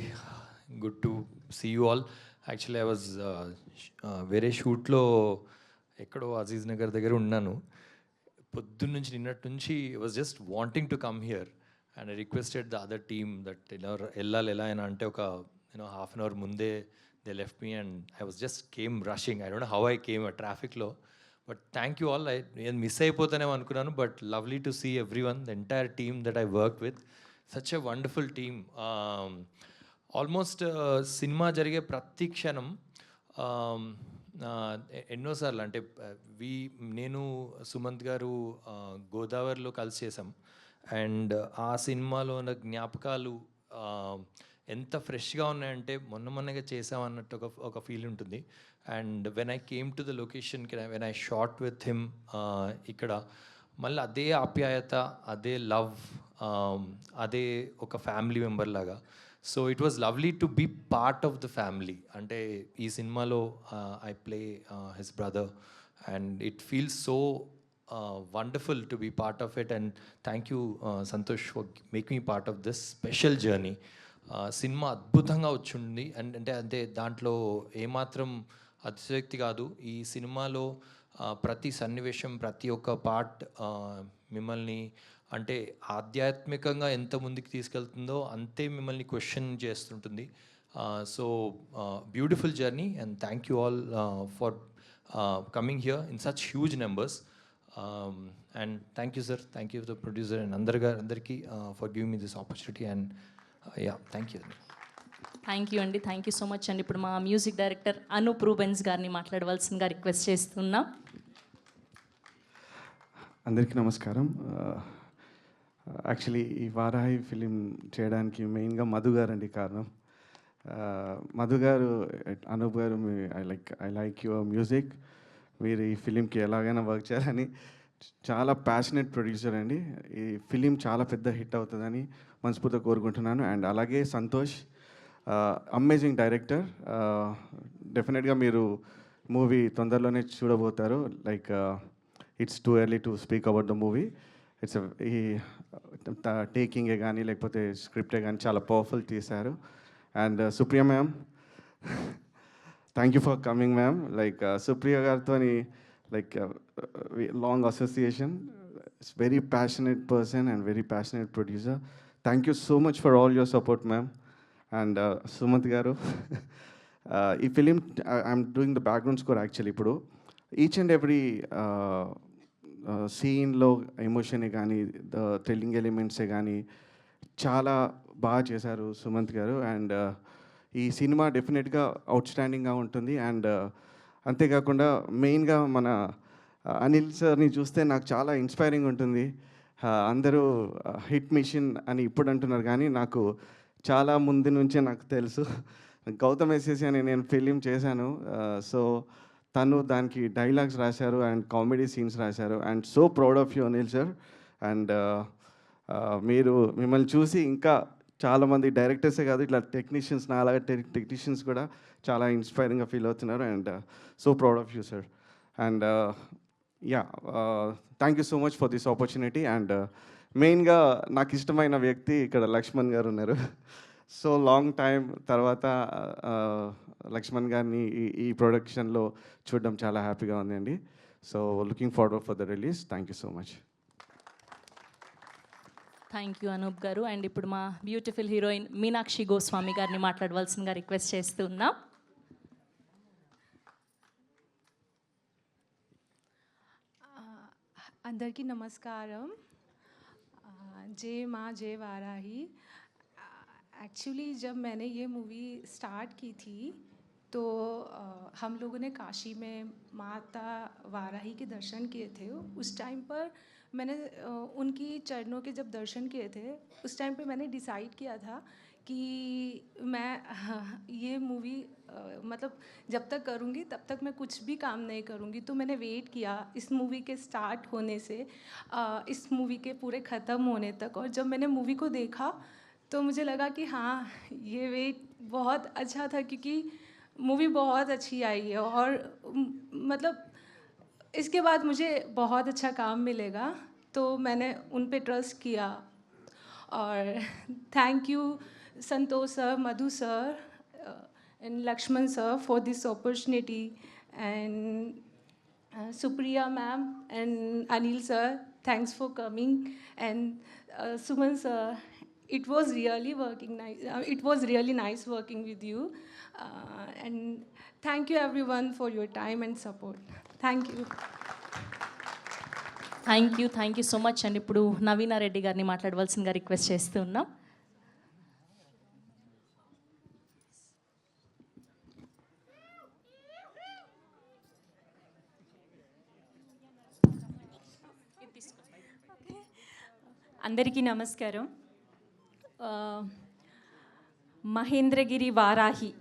good to see you all. Actually I was వేరే షూట్లో ఎక్కడో అజీజ్ నగర్ దగ్గర ఉన్నాను. పొద్దున్న నుంచి నిన్నటి నుంచి was just wanting to come here and I requested the other team that వెళ్ళాలి ఎలా అయినా అంటే ఒక హాఫ్ అన్ అవర్ ముందే they left me and I was just came rushing. I don't know how I came ట్రాఫిక్లో, but thank you all. నేను miss అయిపోతానేమో అనుకున్నాను, but lovely to see every one, the entire team that I work with. Such a wonderful team. Almost cinema జరిగే ప్రతి క్షణం ఎన్నోసార్లు అంటే నేను సుమంత్ గారు గోదావరిలో కలిసి చేసాం. అండ్ ఆ సినిమాలో ఉన్న జ్ఞాపకాలు ఎంత ఫ్రెష్గా ఉన్నాయంటే మొన్నగా చేసామన్నట్టు ఒక ఫీల్ ఉంటుంది. And when I came to the location, when I shot with him ఇక్కడ మళ్ళీ అదే ఆప్యాయత, అదే లవ్, అదే ఒక ఫ్యామిలీ మెంబర్ లాగా. So it was lovely to be part of the family. అంటే ఈ సినిమాలో I play his brother and it feels so wonderful to be part of it. And thank you Santosh for making me part of this special journey. Cinema అద్భుతంగా వచ్చింది and అంటే దాంట్లో ఏమాత్రం అతిశయోక్తి కాదు. ఈ సినిమాలో ప్రతి సన్నివేశం, ప్రతి ఒక్క పార్ట్ మిమ్మల్ని అంటే ఆధ్యాత్మికంగా ఎంత ముందుకు తీసుకెళ్తుందో అంతే మిమ్మల్ని క్వశ్చన్ చేస్తుంటుంది. So beautiful journey and thank you all for coming here in such huge numbers. And thank you sir, thank you the producer and అందరికీ for giving me this opportunity. And yeah, thank you. Thank you అండి, thank you so much అండి. ఇప్పుడు మా music director Anoop Rubens గారిని మాట్లాడవలసిందిగా request చేస్తున్నాం. అందరికీ నమస్కారం. యాక్చువల్లీ ఈ వారాహి ఫిలిం చేయడానికి మెయిన్గా మధు గారు అండి కారణం. మధు గారు, అనూప్ గారు, ఐ లైక్ యువర్ మ్యూజిక్. మీరు ఈ ఫిలింకి ఎలాగైనా వర్క్ చేయాలని చాలా ప్యాషనెట్ ప్రొడ్యూసర్ అండి. ఈ ఫిలిం చాలా పెద్ద హిట్ అవుతుందని మనస్ఫూర్తిగా కోరుకుంటున్నాను. అండ్ అలాగే సంతోష్, అమేజింగ్ డైరెక్టర్. డెఫినెట్గా మీరు మూవీ తొందరలోనే చూడబోతారు. Like it's too early to speak about the movie. It's ఈ టేకింగే కానీ లేకపోతే స్క్రిప్టే కానీ చాలా పవర్ఫుల్ తీశారు. And Supriya ma'am, thank you for coming ma'am. Like Supriya గారితో like long association. It's very passionate person and very passionate producer. Thank you so much for all your support ma'am. And Sumanth గారు, ఈ film I'm doing the background score. Actually ఇప్పుడు each and every సీన్లో ఎమోషనే కానీ, the thrilling ఎలిమెంట్సే కానీ చాలా బాగా చేశారు సుమంత్ గారు. అండ్ ఈ సినిమా డెఫినెట్గా అవుట్స్టాండింగ్గా ఉంటుంది. అండ్ అంతేకాకుండా మెయిన్గా మన అనిల్ సార్ని చూస్తే నాకు చాలా ఇన్స్పైరింగ్ ఉంటుంది. అందరూ హిట్ మిషన్ అని ఇప్పుడు అంటున్నారు, కానీ నాకు చాలా ముందు నుంచే నాకు తెలుసు. గౌతమ్ ఎస్ఎస్సి అని నేను ఫిలిం చేశాను. సో తను దానికి డైలాగ్స్ రాశారు అండ్ కామెడీ సీన్స్ రాశారు. And so proud of you Anil sir. And మిమ్మల్ని చూసి ఇంకా చాలామంది డైరెక్టర్సే కాదు, ఇట్లా టెక్నీషియన్స్, నా అలాగే టెక్నీషియన్స్ కూడా చాలా ఇన్స్పైరింగ్గా ఫీల్ అవుతున్నారు. And so proud of you sir. And yeah, thank you so much for this opportunity. And మెయిన్గా నాకు ఇష్టమైన వ్యక్తి ఇక్కడ లక్ష్మణ్ గారు ఉన్నారు. సో లాంగ్ టైం తర్వాత లక్ష్మణ్ గారిని ఈ ప్రొడక్షన్లో చూడడం చాలా హ్యాపీగా ఉందండి. So looking forward for the release. Thank you so much. Thank you Anup garu. And ఇప్పుడు మా బ్యూటిఫుల్ హీరోయిన్ మీనాక్షి గోస్వామి గారిని మాట్లాడవలసిందిగా రిక్వెస్ట్ చేస్తున్నాం. అందరికీ నమస్కారం. जय माँ जय वाराही. एक्चुअली जब मैंने ये मूवी स्टार्ट की थी तो हम लोगों ने काशी में माता वाराही के दर्शन किए थे. उस टाइम पर मैंने उनकी चरणों के जब दर्शन किए थे, उस टाइम पे मैंने डिसाइड किया था कि मैं ये मूवी मतलब जब तक करूँगी तब तक मैं कुछ भी काम नहीं करूँगी. तो मैंने वेट किया इस मूवी के स्टार्ट होने से इस मूवी के पूरे ख़त्म होने तक. और जब मैंने मूवी को देखा तो मुझे लगा कि हाँ, ये वेट बहुत अच्छा था क्योंकि मूवी बहुत अच्छी आई है और मतलब इसके बाद मुझे बहुत अच्छा काम मिलेगा, तो मैंने उन पे ट्रस्ट किया। और thank you Santosh sir, Madhu sir and Lakshman sir for this opportunity, and Supriya ma'am and Anil sir, thanks for coming, and Suman sir, it was really working nice. It was really nice working with you, and thank you everyone for your time and support. Thank you. Thank you so much అండి. ఇప్పుడు నవీనా రెడ్డి గారిని మాట్లాడవలసిందిగా request చేస్తూ ఉన్నాం. అందరికీ నమస్కారం. మహేంద్రగిరి వారాహి,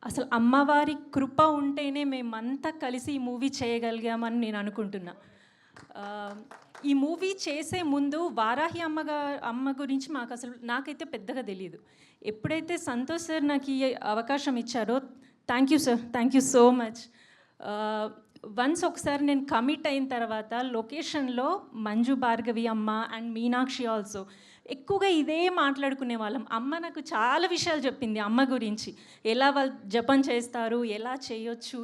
అసలు అమ్మవారి కృప ఉంటేనే మేమంతా కలిసి ఈ మూవీ చేయగలిగామని నేను అనుకుంటున్నా. ఈ మూవీ చేసే ముందు వారాహి అమ్మ గురించి నాకైతే పెద్దగా తెలియదు. ఎప్పుడైతే సంతోష్ సార్ నాకు ఈ అవకాశం ఇచ్చారో, thank you sir, thank you so much. Once ఒకసారి నేను కమిట్ అయిన తర్వాత లొకేషన్లో మంజు భార్గవి అమ్మ అండ్ మీనాక్షి ఆల్సో ఎక్కువగా ఇదే మాట్లాడుకునే వాళ్ళం. అమ్మ నాకు చాలా విషయాలు చెప్పింది అమ్మ గురించి, ఎలా వాళ్ళు జపం చేస్తారు, ఎలా చేయొచ్చు,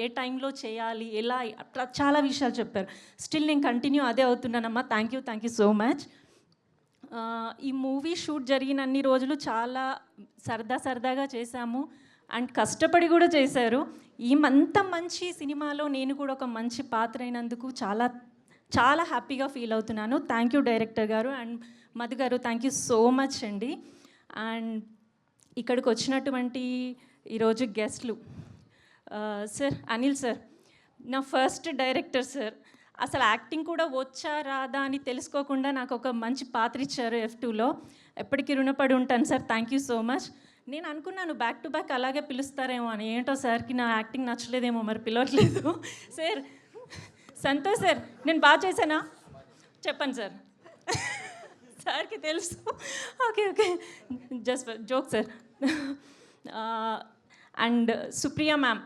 ఏ టైంలో చేయాలి, ఎలా, అట్లా చాలా విషయాలు చెప్పారు. స్టిల్ నేను కంటిన్యూ అదే అవుతున్నానమ్మా. Thank you so much. ఈ మూవీ షూట్ జరిగిన అన్ని రోజులు చాలా సరదాగా చేశాము అండ్ కష్టపడి కూడా చేశారు. అంత మంచి సినిమాలో నేను కూడా ఒక మంచి పాత్ర అయినందుకు చాలా హ్యాపీగా ఫీల్ అవుతున్నాను. థ్యాంక్ యూ డైరెక్టర్ గారు అండ్ మధు గారు, థ్యాంక్ యూ సో మచ్ అండి. అండ్ ఇక్కడికి వచ్చినటువంటి ఈరోజు గెస్ట్లు, సార్ అనిల్ సార్ నా ఫస్ట్ డైరెక్టర్ సార్. అసలు యాక్టింగ్ కూడా వచ్చా రాదా అని తెలుసుకోకుండా నాకు ఒక మంచి పాత్ర ఇచ్చారు F2లో. ఎప్పటికీ రుణపడి ఉంటాను sir. Thank you so much. నేను అనుకున్నాను బ్యాక్ టు బ్యాక్ అలాగే పిలుస్తారేమో అని. ఏంటో సార్కి నా యాక్టింగ్ నచ్చలేదేమో, మరి పిలవట్లేదు. సార్ సంతోష్ సార్, నేను బాగా చేశానా చెప్పండి సార్. సార్కి తెలుసు. Okay just joke sir. And Supriya ma'am,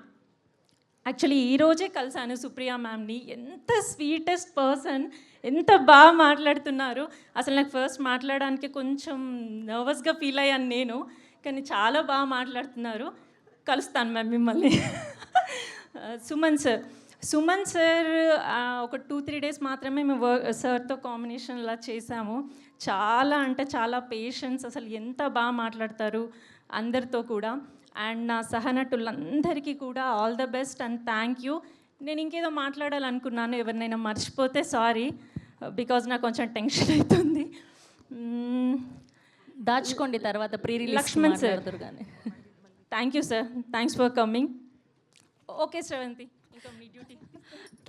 actually ఈరోజే కలిసాను సుప్రియ మ్యామ్ని. ఎంత స్వీటెస్ట్ పర్సన్, ఎంత బాగా మాట్లాడుతున్నారు. అసలు నాకు ఫస్ట్ మాట్లాడడానికి కొంచెం నర్వస్గా ఫీల్ అయ్యాను నేను, కానీ చాలా బాగా మాట్లాడుతున్నారు. కలుస్తాను మ్యామ్ మిమ్మల్ని. సుమన్ సార్ ఒక 2-3 డేస్ మాత్రమే మేము సార్తో కాంబినేషన్లా చేశాము. చాలా అంటే చాలా పేషెన్స్, అసలు ఎంత బాగా మాట్లాడతారు అందరితో కూడా. అండ్ నా సహనటులందరికీ కూడా all the best and thank you. నేను ఇంకేదో మాట్లాడాలనుకున్నాను, ఎవరినైనా మర్చిపోతే సారీ, బికాజ్ నాకు కొంచెం టెన్షన్ అవుతుంది. దాచుకోండి, తర్వాత ప్రీ రిలీజ్ లక్ష్మణ్ సార్, కానీ. Thank you sir, thanks for coming. Okay Shravanthi, ఇంకా మీ duty.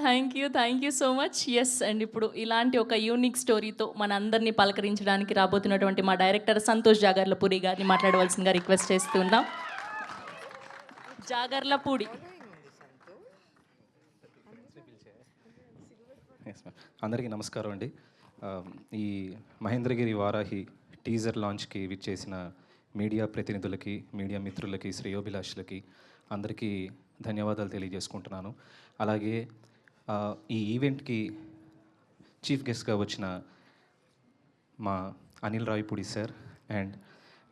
Thank you so much. Yes, and ఇప్పుడు ఇలాంటి ఒక యూనిక్ స్టోరీతో మన అందరినీ పలకరించడానికి రాబోతున్నటువంటి మా డైరెక్టర్ సంతోష్ జాగర్లపూడి గారిని మాట్లాడవలసిందిగా రిక్వెస్ట్ చేస్తున్నాం. జాగర్లపూడి. అందరికీ నమస్కారం అండి. ఈ మహేంద్రగిరి వారాహి టీజర్ లాంచ్కి విచ్చేసిన మీడియా ప్రతినిధులకి, మీడియా మిత్రులకి, శ్రేయోభిలాషులకి అందరికీ ధన్యవాదాలు తెలియజేసుకుంటున్నాను. అలాగే ఈ ఈవెంట్కి చీఫ్ గెస్ట్గా వచ్చిన మా Anil Ravipudi sir and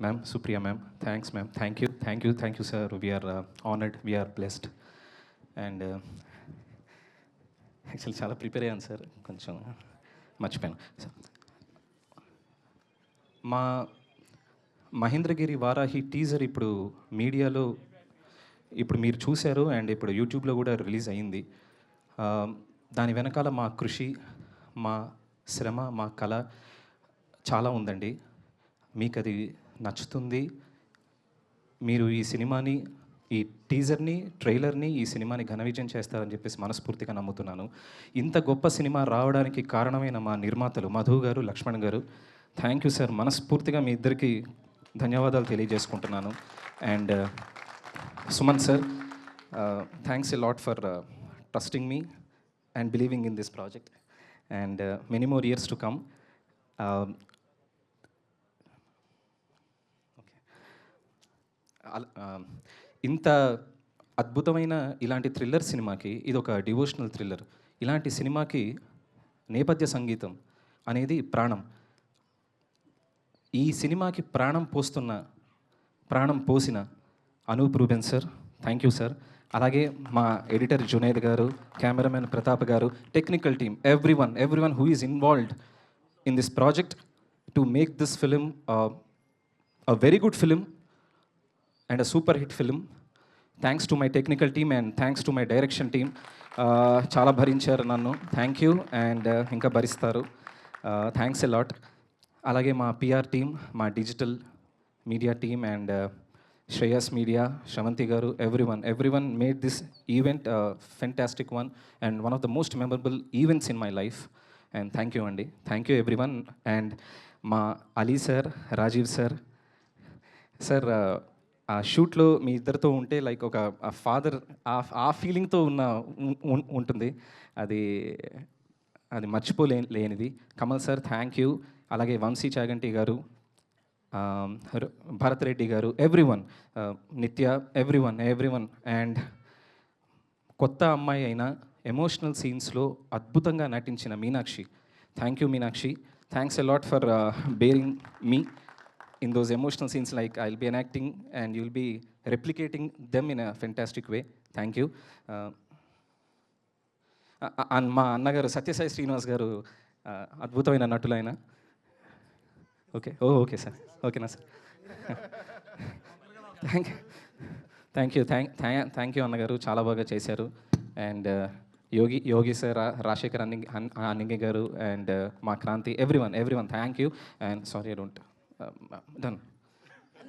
ma'am Supriya ma'am, thanks ma'am. Thank you sir. We are honoured, we are blessed. And actually చాలా ప్రిపేర్ అయ్యాను సార్, కొంచెం మర్చిపోయాను. మా మహేంద్రగిరి వారాహి టీజర్ ఇప్పుడు మీడియాలో ఇప్పుడు మీరు చూశారు అండ్ ఇప్పుడు యూట్యూబ్లో కూడా రిలీజ్ అయ్యింది. దాని వెనకాల మా కృషి, మా శ్రమ, మా కళ చాలా ఉందండి. మీకు అది నచ్చుతుంది. మీరు ఈ సినిమాని, ఈ టీజర్ని, ట్రైలర్ని, ఈ సినిమాని ఘన విజయం చేస్తారని చెప్పేసి మనస్ఫూర్తిగా నమ్ముతున్నాను. ఇంత గొప్ప సినిమా రావడానికి కారణమైన మా నిర్మాతలు మధు గారు, లక్ష్మణ్ గారు, థ్యాంక్ యూ సార్. మనస్ఫూర్తిగా మీ ఇద్దరికి ధన్యవాదాలు తెలియజేసుకుంటున్నాను. And Suman sir, thanks a lot for trusting me and believing in this project and many more years to come. ఇంత అద్భుతమైన ఇలాంటి థ్రిల్లర్ సినిమాకి ఇది ఒక డివోషనల్ థ్రిల్లర్. ఇలాంటి సినిమాకి నేపథ్య సంగీతం అనేది ప్రాణం. ఈ సినిమాకి ప్రాణం పోసిన Anup Ruben sir, thank you sir. అలాగే మా editor Junaid garu, cameraman Pratap garu, technical team, everyone who is involved in this project to make this film a very good film and a super hit film. Thanks to my technical team and thanks to my direction team. Chala bharincharu nannu. Thank you and inka bharistaru. Thanks a lot. Alage ma PR team, ma digital media team and Shreyas Media, Shravanti garu, everyone made this event a fantastic one and one of the most memorable events in my life. And thank you Andi. Thank you everyone. And ma Ali sir, Rajiv sir, sir ఆ షూట్లో మీ ఇద్దరితో ఉంటే like ఒక father ఆ ఫీలింగ్తో ఉంటుంది. అది మర్చిపోలేనిది. Kamal sir thank you. అలాగే వంశీ చాగంటి గారు, భరత్ రెడ్డి గారు, ఎవ్రీవన్, నిత్య, ఎవ్రీవన్. అండ్ కొత్త అమ్మాయి అయిన ఎమోషనల్ సీన్స్లో అద్భుతంగా నటించిన Meenakshi, thank you Meenakshi. Thanks a lot for bearing me in those emotional scenes, like I'll be enacting and you'll be replicating them in a fantastic way. Thank you. And మా అన్నగారు సత్యసాయి శ్రీనివాస్ గారు అద్భుతమైన నటులైన. Okay sir, ఓకేనా sir? Thank you అన్నగారు, చాలా బాగా చేశారు. And Yogi sir, Rajasekhar Anningi garu and మా Kranti, everyone thank you. And sorry I don't done.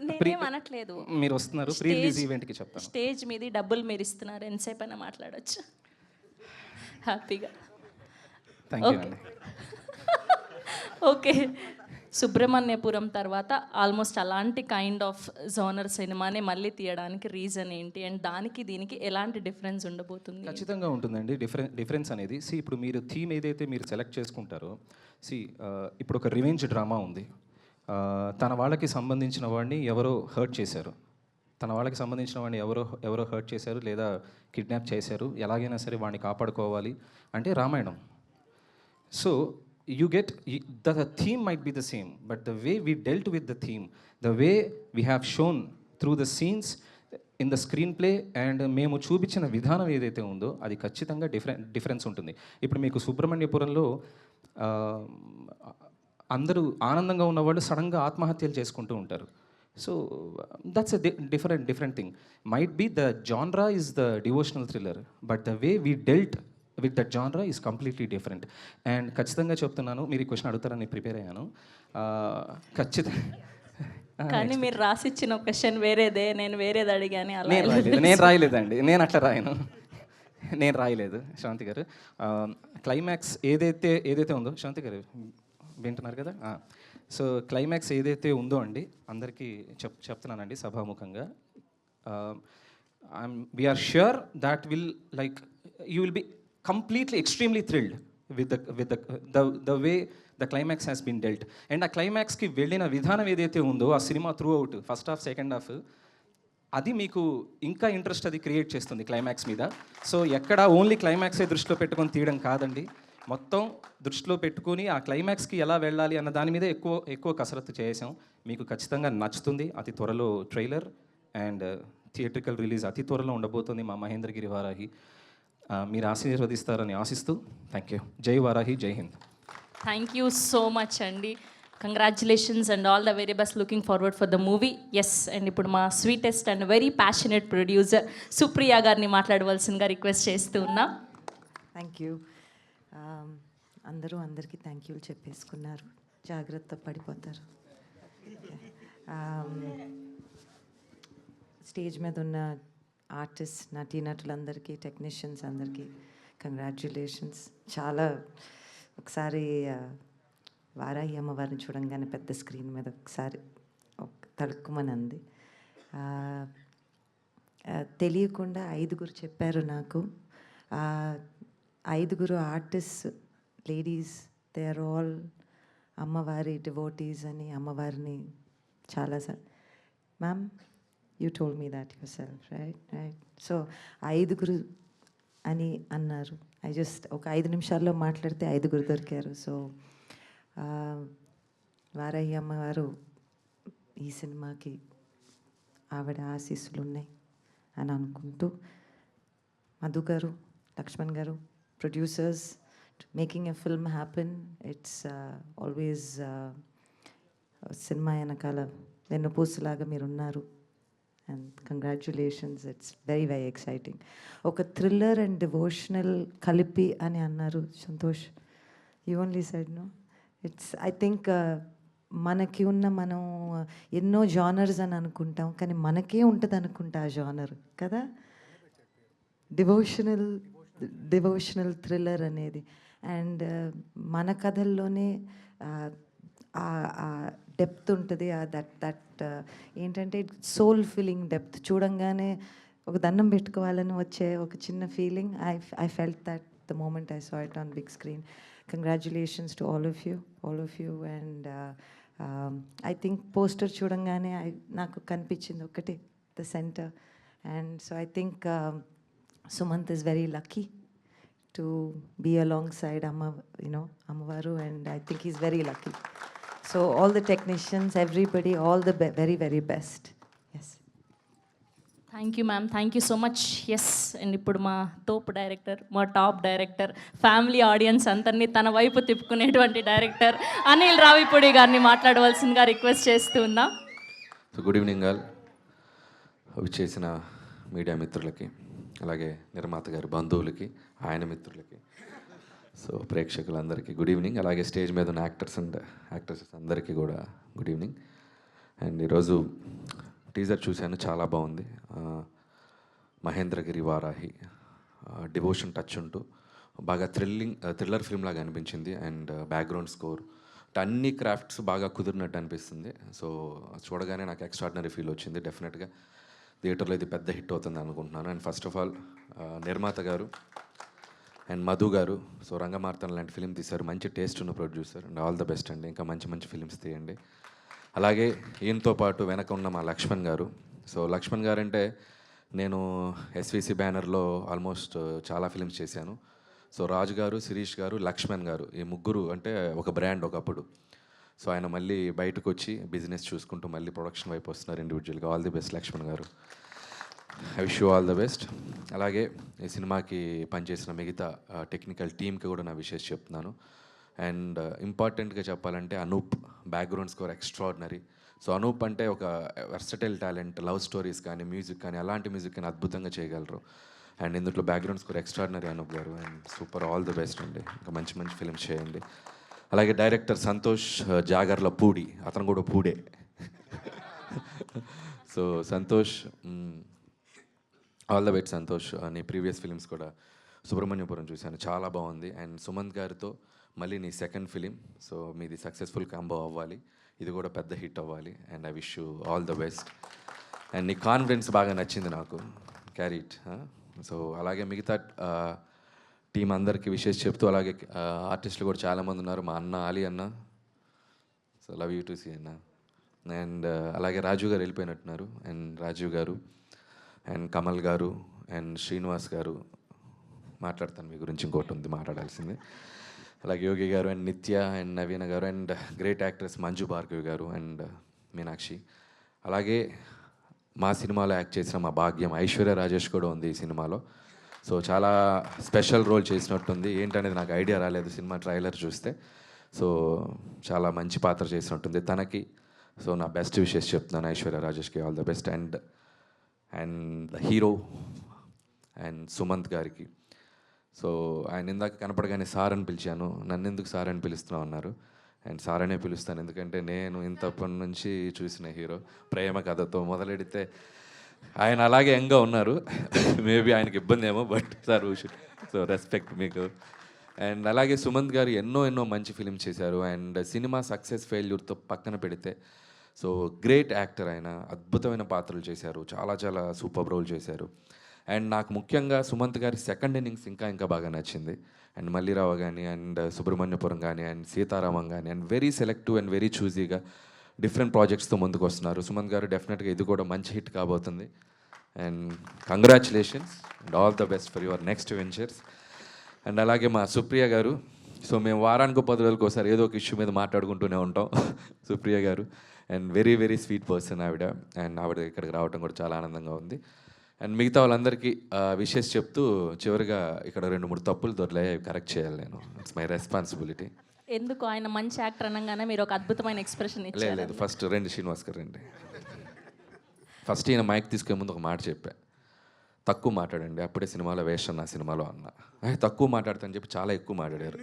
నేనేం అనట్లేదు, మీరు వస్తున్నారు ప్రీ రిలీజ్ ఈవెంట్కి చెప్తాను. స్టేజ్ మీది డబ్బులు మీరు ఇస్తున్నారు, ఎంతసేపు అయినా మాట్లాడచ్చు హ్యాపీగా. థ్యాంక్ యూ అండి. ఓకే, సుబ్రహ్మణ్యపురం తర్వాత ఆల్మోస్ట్ అలాంటి కైండ్ ఆఫ్ జోనర్ సినిమానే మళ్ళీ తీయడానికి రీజన్ ఏంటి అండ్ దానికి దీనికి ఎలాంటి డిఫరెన్స్ ఉండబోతుంది? ఖచ్చితంగా ఉంటుందండి డిఫరెన్స్ అనేది. ఇప్పుడు మీరు థీమ్ ఏదైతే మీరు సెలెక్ట్ చేసుకుంటారో, ఇప్పుడు ఒక రివెంజ్ డ్రామా ఉంది. తన వాళ్ళకి సంబంధించిన వాడిని ఎవరో హర్ట్ చేశారు, ఎవరో హర్ట్ చేశారు లేదా కిడ్నాప్ చేశారు, ఎలాగైనా సరే వాడిని కాపాడుకోవాలి అంటే Ramayanam. So you get the theme might be the same, but the way we dealt with the theme, the way we have shown through the scenes in the screenplay and మేము చూపించిన విధానం ఏదైతే ఉందో అది ఖచ్చితంగా డిఫరెన్స్ ఉంటుంది. ఇప్పుడు మీకు సుబ్రహ్మణ్యపురంలో అందరూ ఆనందంగా ఉన్నవాళ్ళు సడన్గా ఆత్మహత్యలు చేసుకుంటూ ఉంటారు. So that's a different thing. Might be the genre is the devotional thriller, but the way we dealt with that genre is completely different. And ఖచ్చితంగా చెప్తున్నాను, మీరు ఈ క్వశ్చన్ అడుగుతారని ప్రిపేర్ అయ్యాను. ఖచ్చితంగా కానీ మీరు రాసిచ్చిన క్వశ్చన్ వేరేదే, నేను వేరేది అడిగాను. నేను రాయలేదండి, నేను అట్లా నేను రాయలేదు శాంతి గారు. క్లైమాక్స్ ఏదైతే ఉందో, శాంతి గారు వింటున్నారు కదా, సో క్లైమాక్స్ ఏదైతే ఉందో అండి అందరికీ చెప్తున్నానండి సభాముఖంగా. We are sure that will like you will be completely extremely thrilled with the way the climax has been dealt. And ఆ క్లైమాక్స్కి వెళ్ళిన విధానం ఏదైతే ఉందో ఆ cinema throughout, first half second half, అది మీకు ఇంకా ఇంట్రెస్ట్ అది క్రియేట్ చేస్తుంది క్లైమాక్స్ మీద. సో ఎక్కడ ఓన్లీ క్లైమాక్సే దృష్టిలో పెట్టుకొని తీయడం కాదండి, మొత్తం దృష్టిలో పెట్టుకొని ఆ క్లైమాక్స్కి ఎలా వెళ్ళాలి అన్న దాని మీద ఎక్కువ కసరత్తు చేసాం. మీకు ఖచ్చితంగా నచ్చుతుంది. అతి త్వరలో ట్రైలర్ అండ్ థియేట్రికల్ రిలీజ్ అతి త్వరలో ఉండబోతుంది మా మహేంద్రగిరి వారాహి. మీరు ఆశీర్వదిస్తారని ఆశిస్తూ థ్యాంక్ యూ. జై వారాహి, జై Hind. Thank you so much అండి. Congratulations and all the very best. Looking forward for the movie. Yes, and ఇప్పుడు మా sweetest and very passionate producer Supriya గారిని మాట్లాడవలసిందిగా రిక్వెస్ట్ చేస్తూ ఉన్నా. Thank you. అందరికీ థ్యాంక్ యూలు చెప్పేసుకున్నారు, జాగ్రత్త పడిపోతారు. స్టేజ్ మీద ఉన్న ఆర్టిస్ట్, నటీనటులందరికీ, టెక్నీషియన్స్ అందరికీ కంగ్రాచ్యులేషన్స్. చాలా ఒకసారి వారాహి అమ్మవారిని చూడంగానే పెద్ద స్క్రీన్ మీద ఒకసారి తడుక్కుమని అంది. తెలియకుండా 5 చెప్పారు నాకు. 5 artist ladies, they are all అమ్మవారి డివోటీస్ అని అమ్మవారిని చాలా ma'am you told me that yourself, right. So ఐదుగురు అని అన్నారు. ఒక 5 నిమిషాల్లో మాట్లాడితే 5గురు దొరికారు. సో వారాహి అమ్మవారు ఈ సినిమాకి ఆవిడ ఆశీస్సులు ఉన్నాయి అని అనుకుంటూ, Madhu garu, Lakshman garu, producers, making a film happen. It's always cinema వెనకాల వెన్నుపూసలాగా మీరున్నారు. And congratulations, it's very very exciting. ఒక థ్రిల్లర్ అండ్ డివోషనల్ కలిపి అని అన్నారు Santosh. You only side no. It's I think మనకి ఉన్న మనం ఎన్నో జానర్స్ అని అనుకుంటాం, కానీ మనకే ఉంటుంది అనుకుంటా ఆ జానర్ కదా, డివోషనల్ థ్రిల్లర్ అనేది. అండ్ మన కథల్లోనే డెప్త్ ఉంటుంది. దట్ ఏంటంటే సోల్ ఫీలింగ్ డెప్త్. చూడంగానే ఒక దండం పెట్టుకోవాలని వచ్చే ఒక చిన్న feeling. I felt that the moment I saw it on big screen. Congratulations to all of you. And I think poster చూడంగానే నాకు కనిపించింది ఒకటే, the centre. And so I think Sumanth is very lucky to be alongside అమ్మవారు, and I think is very lucky. So all the technicians, everybody, all the very, very best. Yes. Thank you ma'am, thank you so much. Yes, and ఇప్పుడు మా director, మా top director, family audience అందరినీ తన వైపు తిప్పుకునేటువంటి director Anil Ravipudi గారిని మాట్లాడవలసిందిగా request చేస్తూ ఉన్నా. So good evening all. చేసిన మీడియా మిత్రులకి, అలాగే నిర్మాత గారి బంధువులకి, ఆయన మిత్రులకి, సో ప్రేక్షకులందరికీ గుడ్ ఈవినింగ్. అలాగే స్టేజ్ మీద ఉన్న యాక్టర్స్ అందరికీ కూడా గుడ్ ఈవినింగ్. అండ్ ఈరోజు టీజర్ చూశాను, చాలా బాగుంది. మహేంద్రగిరి వారాహి డివోషన్ టచ్ ఉంటూ బాగా థ్రిల్లర్ ఫిల్మ్ లాగా అనిపించింది. అండ్ బ్యాక్గ్రౌండ్ స్కోర్, అన్ని క్రాఫ్ట్స్ బాగా కుదిరినట్టు అనిపిస్తుంది. సో చూడగానే నాకు ఎక్స్ట్రాడినరీ ఫీల్ వచ్చింది. డెఫినెట్గా థియేటర్లో ఇది పెద్ద హిట్ అవుతుంది అనుకుంటున్నాను. అండ్ ఫస్ట్ ఆఫ్ ఆల్ నిర్మాత గారు అండ్ మధు గారు, సో రంగమార్తన లాంటి ఫిలిం తీశారు, మంచి టేస్ట్ ఉన్న producer. And all the best అండి, ఇంకా మంచి మంచి ఫిలిమ్స్ తీయండి. అలాగే ఈయనతో పాటు వెనక ఉన్న మా లక్ష్మణ్ గారు. సో లక్ష్మణ్ గారు అంటే నేను ఎస్విసి బ్యానర్లో ఆల్మోస్ట్ చాలా ఫిలిమ్స్ చేశాను. సో రాజు గారు, శిరీష్ గారు, లక్ష్మణ్ గారు, ఈ ముగ్గురు అంటే ఒక బ్రాండ్ ఒకప్పుడు. సో ఆయన మళ్ళీ బయటకు వచ్చి బిజినెస్ చూసుకుంటూ మళ్ళీ ప్రొడక్షన్ వైపు వస్తున్నారు ఇండివిజువల్గా. ఆల్ ది బెస్ట్ లక్ష్మణ్ గారు, I wish you all the best. అలాగే ఈ సినిమాకి పనిచేసిన మిగతా టెక్నికల్ టీమ్కి కూడా నా విషెస్ చెప్తున్నాను. అండ్ ఇంపార్టెంట్గా చెప్పాలంటే Anup background score extraordinary. So Anup అంటే ఒక వెర్సటైల్ టాలెంట్, లవ్ స్టోరీస్ కానీ మ్యూజిక్ కానీ అలాంటి మ్యూజిక్ కానీ అద్భుతంగా చేయగలరు. అండ్ ఇందులో background score extraordinary Anoop garu. And super, all the best అండి, ఇంకా మంచి మంచి ఫిల్మ్స్ చేయండి. అలాగే డైరెక్టర్ సంతోష్ జాగర్ల పూడి, అతను కూడా పూడే. So Santosh, all the best Santosh. నీ ప్రీవియస్ ఫిలిమ్స్ కూడా సుబ్రహ్మణ్యపురం చూశాను, చాలా బాగుంది. అండ్ సుమంత్ గారితో మళ్ళీ నీ సెకండ్ ఫిలిం, సో మీది సక్సెస్ఫుల్ కాంబో అవ్వాలి, ఇది కూడా పెద్ద హిట్ అవ్వాలి. And I wish you all the best. And నీ కాన్ఫిడెన్స్ బాగా నచ్చింది నాకు, క్యారీ ఇట్. సో అలాగే మిగతా టీం అందరికీ విషెస్ చెప్తూ, అలాగే ఆర్టిస్టులు కూడా చాలామంది ఉన్నారు. మా అన్న అలీ అన్న, so love you to see అన్న. అండ్ అలాగే రాజు గారు వెళ్ళిపోయినట్టున్నారు. అండ్ రాజీవ్ గారు అండ్ కమల్ గారు అండ్ శ్రీనివాస్ గారు, మాట్లాడతాను మీ గురించి, ఇంకోటి ఉంది మాట్లాడాల్సింది. అలాగే యోగి గారు అండ్ నిత్య అండ్ నవీన గారు and great actress Manju Bhargavi గారు అండ్ మీనాక్షి. అలాగే మా సినిమాలో యాక్ట్ చేసిన మా భాగ్యం ఐశ్వర్య రాజేష్ కూడా ఉంది ఈ సినిమాలో. సో చాలా స్పెషల్ రోల్ చేసినట్టుంది, ఏంటనేది నాకు ఐడియా రాలేదు సినిమా ట్రైలర్ చూస్తే. సో చాలా మంచి పాత్ర చేసినట్టుంది తనకి. సో నా బెస్ట్ విషెస్ చెప్తున్నాను ఐశ్వర్య రాజేష్కి, all the best. And the hero and Sumanth గారికి. సో ఆయన ఇందాక కనపడగానే సార్ అని పిలిచాను, నన్ను ఎందుకు సార్ అని పిలుస్తున్నావు అన్నారు. అండ్ సార్ అనే పిలుస్తాను, ఎందుకంటే నేను ఇంతప్పటి నుంచి చూసిన హీరో. ప్రేమ కథతో మొదలెడితే ఆయన అలాగే యంగ్గా ఉన్నారు, మేబీ ఆయనకి ఇబ్బంది ఏమో, బట్ సార్ సో రెస్పెక్ట్ మీకు. అండ్ అలాగే సుమంత్ గారు ఎన్నో మంచి ఫిలిం చేశారు. అండ్ సినిమా సక్సెస్ ఫెయిల్యూర్తో పక్కన పెడితే సో గ్రేట్ యాక్టర్, ఆయన అద్భుతమైన పాత్రలు చేశారు, చాలా సూపర్ రోల్ చేశారు. అండ్ నాకు ముఖ్యంగా సుమంత్ గారి సెకండ్ ఇన్నింగ్స్ ఇంకా బాగా నచ్చింది. అండ్ మల్లిరావు కానీ అండ్ సుబ్రహ్మణ్యపురం కానీ అండ్ సీతారామం కానీ and very selective and very చూజీగా డిఫరెంట్ ప్రాజెక్ట్స్తో ముందుకు వస్తున్నారు. సుమంత్ గారు డెఫినెట్గా ఇది కూడా మంచి హిట్ కాబోతుంది. And congratulations and all the best for your next ventures. And అలాగే మా సుప్రియ గారు, సో మేము వారానికి 10 రోజులకు ఒకసారి ఏదో ఒక ఇష్యూ మీద మాట్లాడుకుంటూనే ఉంటాం. సుప్రియ గారు and very very sweet person ఆవిడ. అండ్ ఆవిడ ఇక్కడికి రావడం కూడా చాలా ఆనందంగా ఉంది. అండ్ మిగతా వాళ్ళందరికీ విషెస్ చెప్తూ చివరిగా ఇక్కడ 2-3 తప్పులు దొరికాయి, అవి కరెక్ట్ చేయాలి నేను. It's my responsibility. ఎందుకు ఆయన మంచి యాక్టర్ అనగానే మీరు ఒక అద్భుతమైన ఎక్స్ప్రెషన్ ఇచ్చారు. లేదు ఫస్ట్ శ్రీనివాస్ గారు రండి. ఫస్ట్ ఈయన మైక్ తీసుకునే ముందు ఒక మాట చెప్పా, తక్కువ మాట్లాడండి, అప్పుడే సినిమాలో వేషం నా సినిమాలో అన్న. తక్కువ మాట్లాడతానని చెప్పి చాలా ఎక్కువ మాట్లాడారు,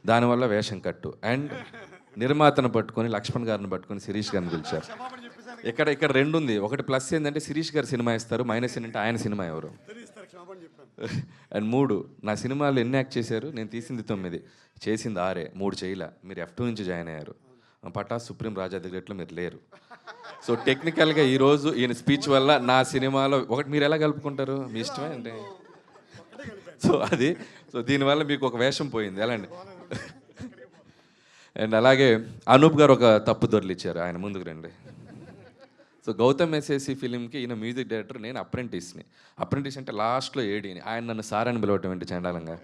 దానివల్ల వేషం కట్టు. అండ్ నిర్మాతను పట్టుకొని లక్ష్మణ్ గారిని పట్టుకొని శిరీష్ గారిని పిలిచారు. ఇక్కడ 2 ఉంది. ఒకటి ప్లస్ ఏంటంటే శిరీష్ గారు సినిమా ఇస్తారు, మైనస్ ఏంటంటే ఆయన సినిమా ఎవరు. అండ్ 3, నా సినిమాలో ఎన్ని యాక్ట్ చేశారు? నేను తీసింది 9, చేసింది 6, 3 చేయలే. మీరు F2 నుంచి జాయిన్ అయ్యారు. పటాస్ సుప్రీం రాజా దగ్గరట్లో మీరు లేరు. సో టెక్నికల్గా ఈరోజు ఈయన స్పీచ్ వల్ల నా సినిమాలో ఒకటి మీరు ఎలా కలుపుకుంటారు, మీ ఇష్టమే అంటే. సో దీనివల్ల మీకు ఒక వేషం పోయింది ఎలా అండి. అండ్ అలాగే అనూప్ గారు ఒక తప్పు దొరికిచ్చారు, ఆయన ముందుకు రండి. సో గౌతమ్ ఎస్ఎస్సి ఫిలింకి ఈయన మ్యూజిక్ డైరెక్టర్, నేను అప్రెంటిస్ని. అప్రెంటిస్ అంటే లాస్ట్లో ఏడీని. ఆయన నన్ను సార్ అని పిలవటం ఏంటి చండాలంగా.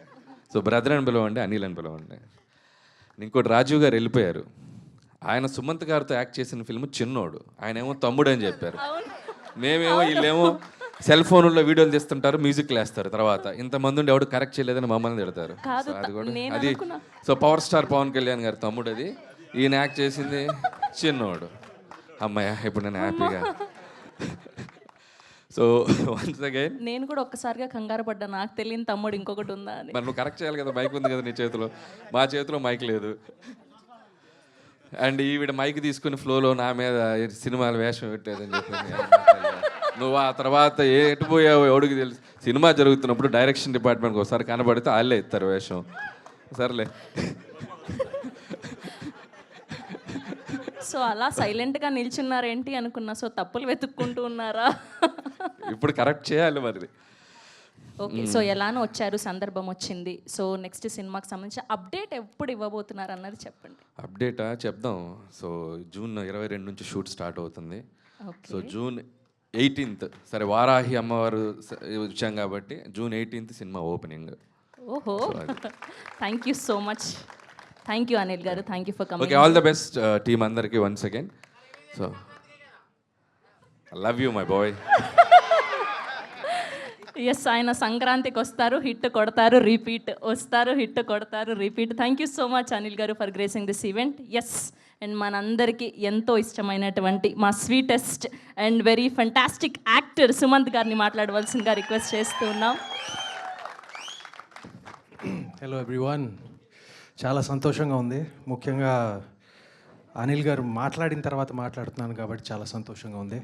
సో బ్రదర్ అని పిలవండి, అనిల్ అని పిలవండి. ఇంకోటి రాజీవ్ గారు వెళ్ళిపోయారు. ఆయన సుమంత్ గారితో యాక్ట్ చేసిన ఫిల్మ్ చిన్నోడు, ఆయన ఏమో తమ్ముడు అని చెప్పారు. మేమేమో వీళ్ళేమో సెల్ ఫోన్లో వీడియోలు తీస్తుంటారు, మ్యూజిక్లు వేస్తారు. తర్వాత ఇంతమంది ఉండి ఎవడు కరెక్ట్ చేయలేదని మమ్మల్ని తిడతారు. సో అది కూడా అది. So power star Pawan Kalyan గారి తమ్ముడు అది, ఈయన యాక్ట్ చేసింది చిన్నోడు. అమ్మాయ ఇప్పుడు నేను హ్యాపీగా. సో వన్స్ అగైన్ నేను కూడా ఒక్కసారిగా కంగారు పడ్డా, నాకు తెలియని తమ్ముడు ఇంకొకటి ఉందా అని. మరి నువ్వు కరెక్ట్ చేయాలి కదా, మైక్ ఉంది కదా నీ చేతిలో, మా చేతిలో మైక్ లేదు. అండ్ ఈవిడ మైక్ తీసుకుని ఫ్లోలో నా మీద సినిమాలు వేషం పెట్టేదని చెప్పింది. నువ్వు ఆ తర్వాత ఎటు పోయావు ఎవడికి తెలుసు. సినిమా జరుగుతున్నప్పుడు డైరెక్షన్ డిపార్ట్మెంట్కి ఒకసారి కనబడితే వాళ్ళే ఇస్తారు వేషం. సర్లే. సో అలా సైలెంట్గా నిల్చున్నారేంటి అనుకున్నా. సో తప్పులు వెతుక్కుంటూ ఉన్నారా? ఇప్పుడు కరెక్ట్ చేయాలి మరి. ఓకే, సో ఎలానో వచ్చారు, సందర్భం వచ్చింది. సో నెక్స్ట్ సినిమాకి సంబంధించి అప్డేట్ ఎప్పుడు ఇవ్వబోతున్నారు అన్నది చెప్పండి. అప్డేటా చెప్దాం. సో జూన్ 22 నుంచి షూట్ స్టార్ట్ అవుతుంది. సో జూన్ 18th, సరే వారాహి అమ్మవారు వచ్చాం కాబట్టి జూన్ 18th సినిమా ఓపెనింగ్. ఓహో, thank you so much. Thank you Anil గారు, thank you for coming. Okay, all the best team అందరికీ once again. So I love you my boy. Yes, ఆయన సంక్రాంతికి వస్తారు, హిట్ కొడతారు, రిపీట్ వస్తారు, హిట్ కొడతారు, repeat. Thank you so much Anil గారు for gracing this event. Yes, and మనందరికీ ఎంతో ఇష్టమైనటువంటి మా sweetest and very fantastic actor Sumanth గారిని మాట్లాడవలసిందిగా రిక్వెస్ట్ చేస్తూ ఉన్నాం. హలో ఎవ్రీవన్, చాలా సంతోషంగా ఉంది. ముఖ్యంగా అనిల్ గారు మాట్లాడిన తర్వాత మాట్లాడుతున్నాను కాబట్టి చాలా సంతోషంగా ఉంది.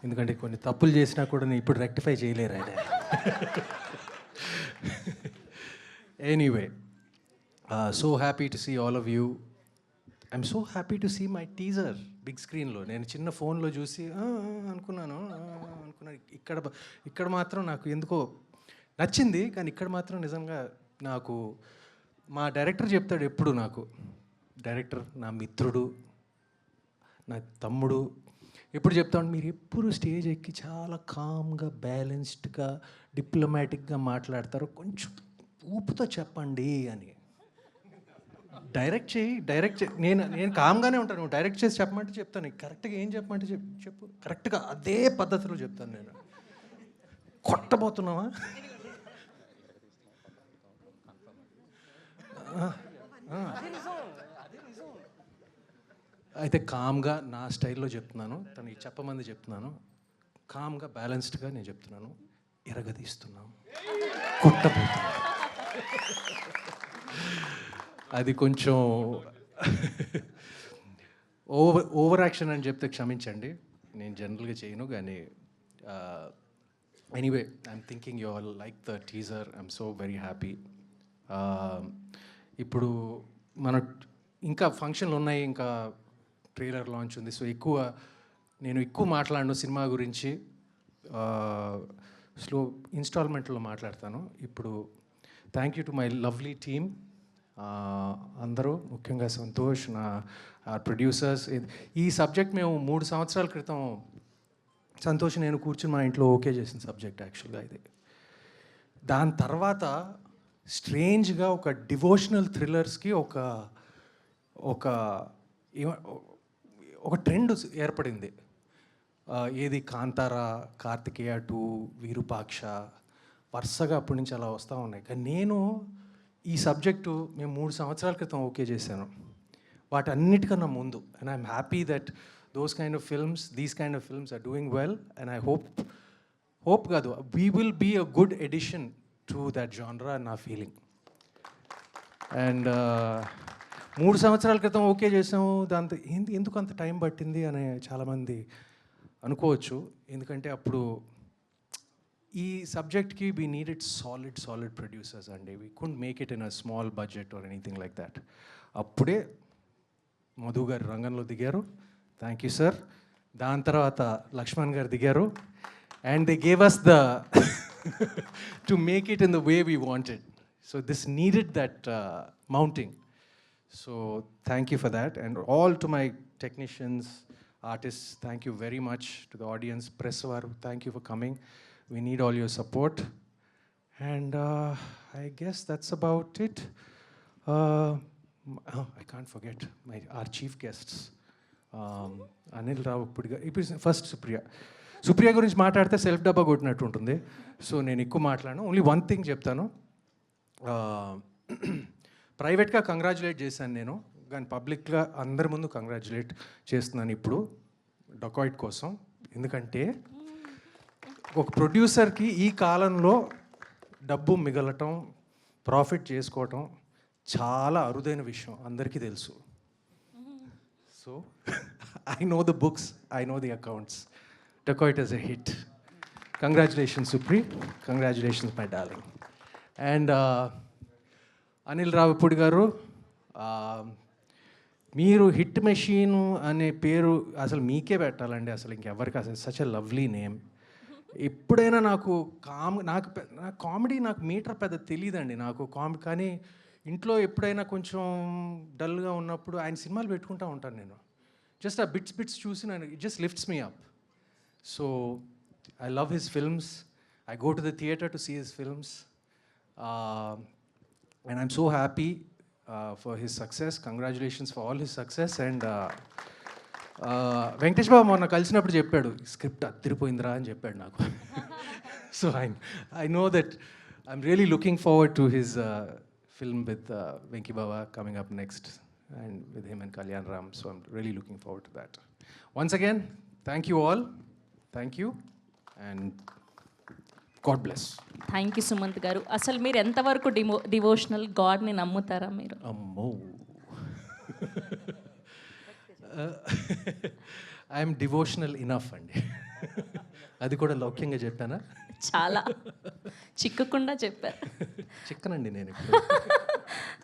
ఎందుకంటే కొన్ని తప్పులు చేసినా కూడా నేను ఇప్పుడు రెక్టిఫై చేయలేరు ఆయన. Anyway, so happy to see all of you. I'm so happy to see my teaser big స్క్రీన్లో. నేను చిన్న ఫోన్లో చూసి అనుకున్నాను. ఇక్కడ మాత్రం నాకు ఎందుకో నచ్చింది, కానీ ఇక్కడ మాత్రం నిజంగా నాకు మా డైరెక్టర్ చెప్తాడు ఎప్పుడు, నాకు డైరెక్టర్ నా మిత్రుడు, నా తమ్ముడు ఎప్పుడు చెప్తాడు, మీరు ఎప్పుడు స్టేజ్ ఎక్కి చాలా కామ్గా బ్యాలెన్స్డ్గా డిప్లొమాటిక్గా మాట్లాడతారు, కొంచెం ఊపుతో చెప్పండి అని. డైరెక్ట్ చేయి. నేను కామ్గానే ఉంటాను, నువ్వు డైరెక్ట్ చేసి చెప్పమంటే చెప్తాను, కరెక్ట్గా ఏం చెప్పమంటే చెప్పు కరెక్ట్గా అదే పద్ధతిలో చెప్తాను. నేను కొట్టబోతున్నావా? అయితే కామ్గా నా స్టైల్లో చెప్తున్నాను, తనకి చెప్పమంది చెప్తున్నాను. కామ్గా బ్యాలెన్స్డ్గా నేను చెప్తున్నాను, ఎరగదీస్తున్నాం, కొట్టబోతున్నాం. అది కొంచెం ఓవర్ యాక్షన్ అని చెప్తే క్షమించండి, నేను జనరల్గా చేయను. కానీ anyway, I'm thinking you all like the teaser. I'm so very happy. ఇప్పుడు మన ఇంకా ఫంక్షన్లు ఉన్నాయి, ఇంకా ట్రైలర్ లాంచ్ ఉంది. సో నేను ఎక్కువ మాట్లాడను సినిమా గురించి, స్లో ఇన్స్టాల్మెంట్లో మాట్లాడతాను. ఇప్పుడు thank you to my lovely team. అందరూ ముఖ్యంగా సంతోష్, నా ప్రొడ్యూసర్స్. ఈ సబ్జెక్ట్ మేము 3 సంవత్సరాల క్రితం సంతోష్ నేను కూర్చుని మా ఇంట్లో ఓకే చేసిన సబ్జెక్ట్ యాక్చువల్గా ఇది. దాని తర్వాత స్ట్రేంజ్గా ఒక డివోషనల్ థ్రిల్లర్స్కి ఒక ట్రెండ్ ఏర్పడింది. ఏది కాంతారా, కార్తికేయ 2, విరూపాక్ష, వరుసగా అప్పటి నుంచి అలా వస్తూ ఉన్నాయి. కానీ నేను ఈ సబ్జెక్టు మేము 3 సంవత్సరాల క్రితం ఓకే చేశాను, వాటన్నిటికన్నా ముందు. And I'm happy that these kind of films are doing well. And I hope కాదు, we will be a good edition to that జానరా అని నా ఫీలింగ్. అండ్ 3 సంవత్సరాల క్రితం ఓకే చేసాము, దాంతో ఎందుకు అంత టైం పట్టింది అని చాలామంది అనుకోవచ్చు. ఎందుకంటే అప్పుడు ఈ సబ్జెక్ట్కి వీ నీడెడ్ సాలిడ్ ప్రొడ్యూసర్స్ అండి. We could make it in a small budget or anything like that. అప్పుడే మధు గారు రంగంలో దిగారు, థ్యాంక్ యూ సార్. దాని తర్వాత లక్ష్మణ్ గారు దిగారు, and they gave us the to make it in the way we wanted. So this needed that mounting. So thank you for that. And all to my technicians, artists, thank you very much. To the audience, press varu, thank you for coming. We need all your support. And I guess that's about it. I can't forget our chief guests. Anil Rao Pudiga. First Supriya గురించి మాట్లాడితే self డబ్బా కొట్టినట్టు ఉంటుంది. So నేను ఎక్కువ మాట్లాడను. Only one thing చెప్తాను. ప్రైవేట్గా కంగ్రాచులేట్ చేశాను నేను, కానీ పబ్లిక్గా అందరి ముందు కంగ్రాచులేట్ చేస్తున్నాను ఇప్పుడు డకాయిట్ కోసం. ఎందుకంటే ఒక ప్రొడ్యూసర్కి ఈ కాలంలో డబ్బు మిగలటం, ప్రాఫిట్ చేసుకోవటం చాలా అరుదైన విషయం, అందరికీ తెలుసు. So I know the books, I know the accounts. Dacoit is a hit. Congratulations Supri, congratulations my darling. And Anil Ravipudi గారు, మీరు హిట్ మెషీన్ అనే పేరు అసలు మీకే పెట్టాలండి, అసలు ఇంకెవరికి. అసలు సచ్ ఎ లవ్లీ నేమ్. ఎప్పుడైనా నాకు కామెడీ నాకు మీటర్ పెద్ద తెలియదండి నాకు కానీ ఇంట్లో ఎప్పుడైనా కొంచెం డల్గా ఉన్నప్పుడు ఆయన సినిమాలు పెట్టుకుంటూ ఉంటాను నేను. జస్ట్ ఆ బిట్స్ చూసి నేను it just lifts me up. So I love his films. I go to the theatre to see his films. And I'm so happy for his success. Congratulations for all his success. And Venkatesh Babu మొన్న కలిసినప్పుడు చెప్పాడు, script అదిరిపోయిందిరా అని చెప్పాడు నాకు. So I know that I'm really looking forward to his film with Venki Baba coming up next, and with him and Kalyan Ram. So I'm really looking forward to that. Once again, thank you all. Thank you. And God bless. Thank you Sumanth గారు. అసలు మీరు ఎంతవరకు devotional గాడ్ని నమ్ముతారా మీరు? అమ్మో, I'm devotional enough అండి. అది కూడా లౌక్యంగా చెప్పానా? చాలా చిక్కకుండా చెప్పారు. చిక్కనండి నేను.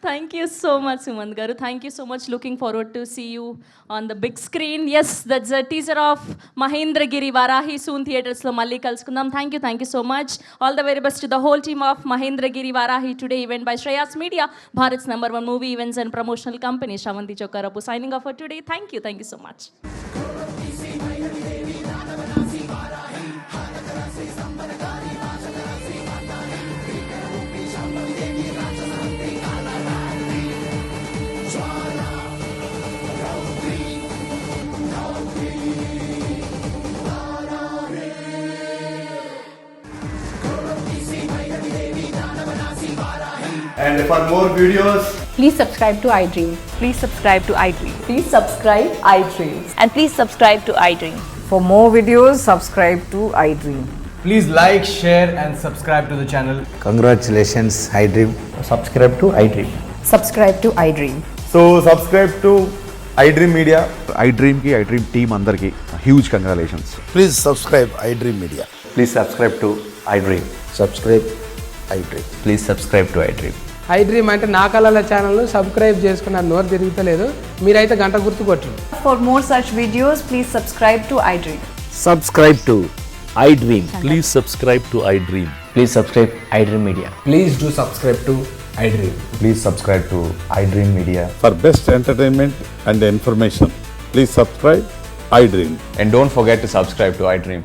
Thank you so much Sumanth గారు. Thank you so much. Looking forward to see you on the big screen. Yes, that's a teaser of Mahendragiri Varahi. Soon థియేటర్స్లో మళ్ళీ కలుసుకుందాం. Thank you so much. All the very best to the whole team of Mahendragiri Varahi. Today event by Shreyas media, Bharat's #1 movie events and promotional company. Shravanthi Chokkarapu signing off for today. Thank you so much. And for more videos, please subscribe to iDream. Please subscribe to iDream. Please subscribe iDream. And please subscribe to iDream. For more videos, subscribe to iDream. please like, share and subscribe to the channel. Congratulations, iDream. Subscribe to iDream. Subscribe to iDream. So subscribe to iDream Media. iDream ki iDream team andarki huge congratulations. Please subscribe iDream Media. Please subscribe to iDream. Subscribe iDream. Please subscribe to iDream. iDream అంటే నా కళల ఛానల్ను subscribe చేసుకున్న నోరు తిరుగుతలేదు, మీరైతే గంట గుర్తు కొట్టండి. For more such videos, please subscribe to iDream. Subscribe to iDream. Please subscribe to iDream. Please subscribe iDream Media. Please do subscribe to iDream. Please subscribe to iDream Media. For best entertainment and information, please subscribe iDream. And don't forget to subscribe to iDream.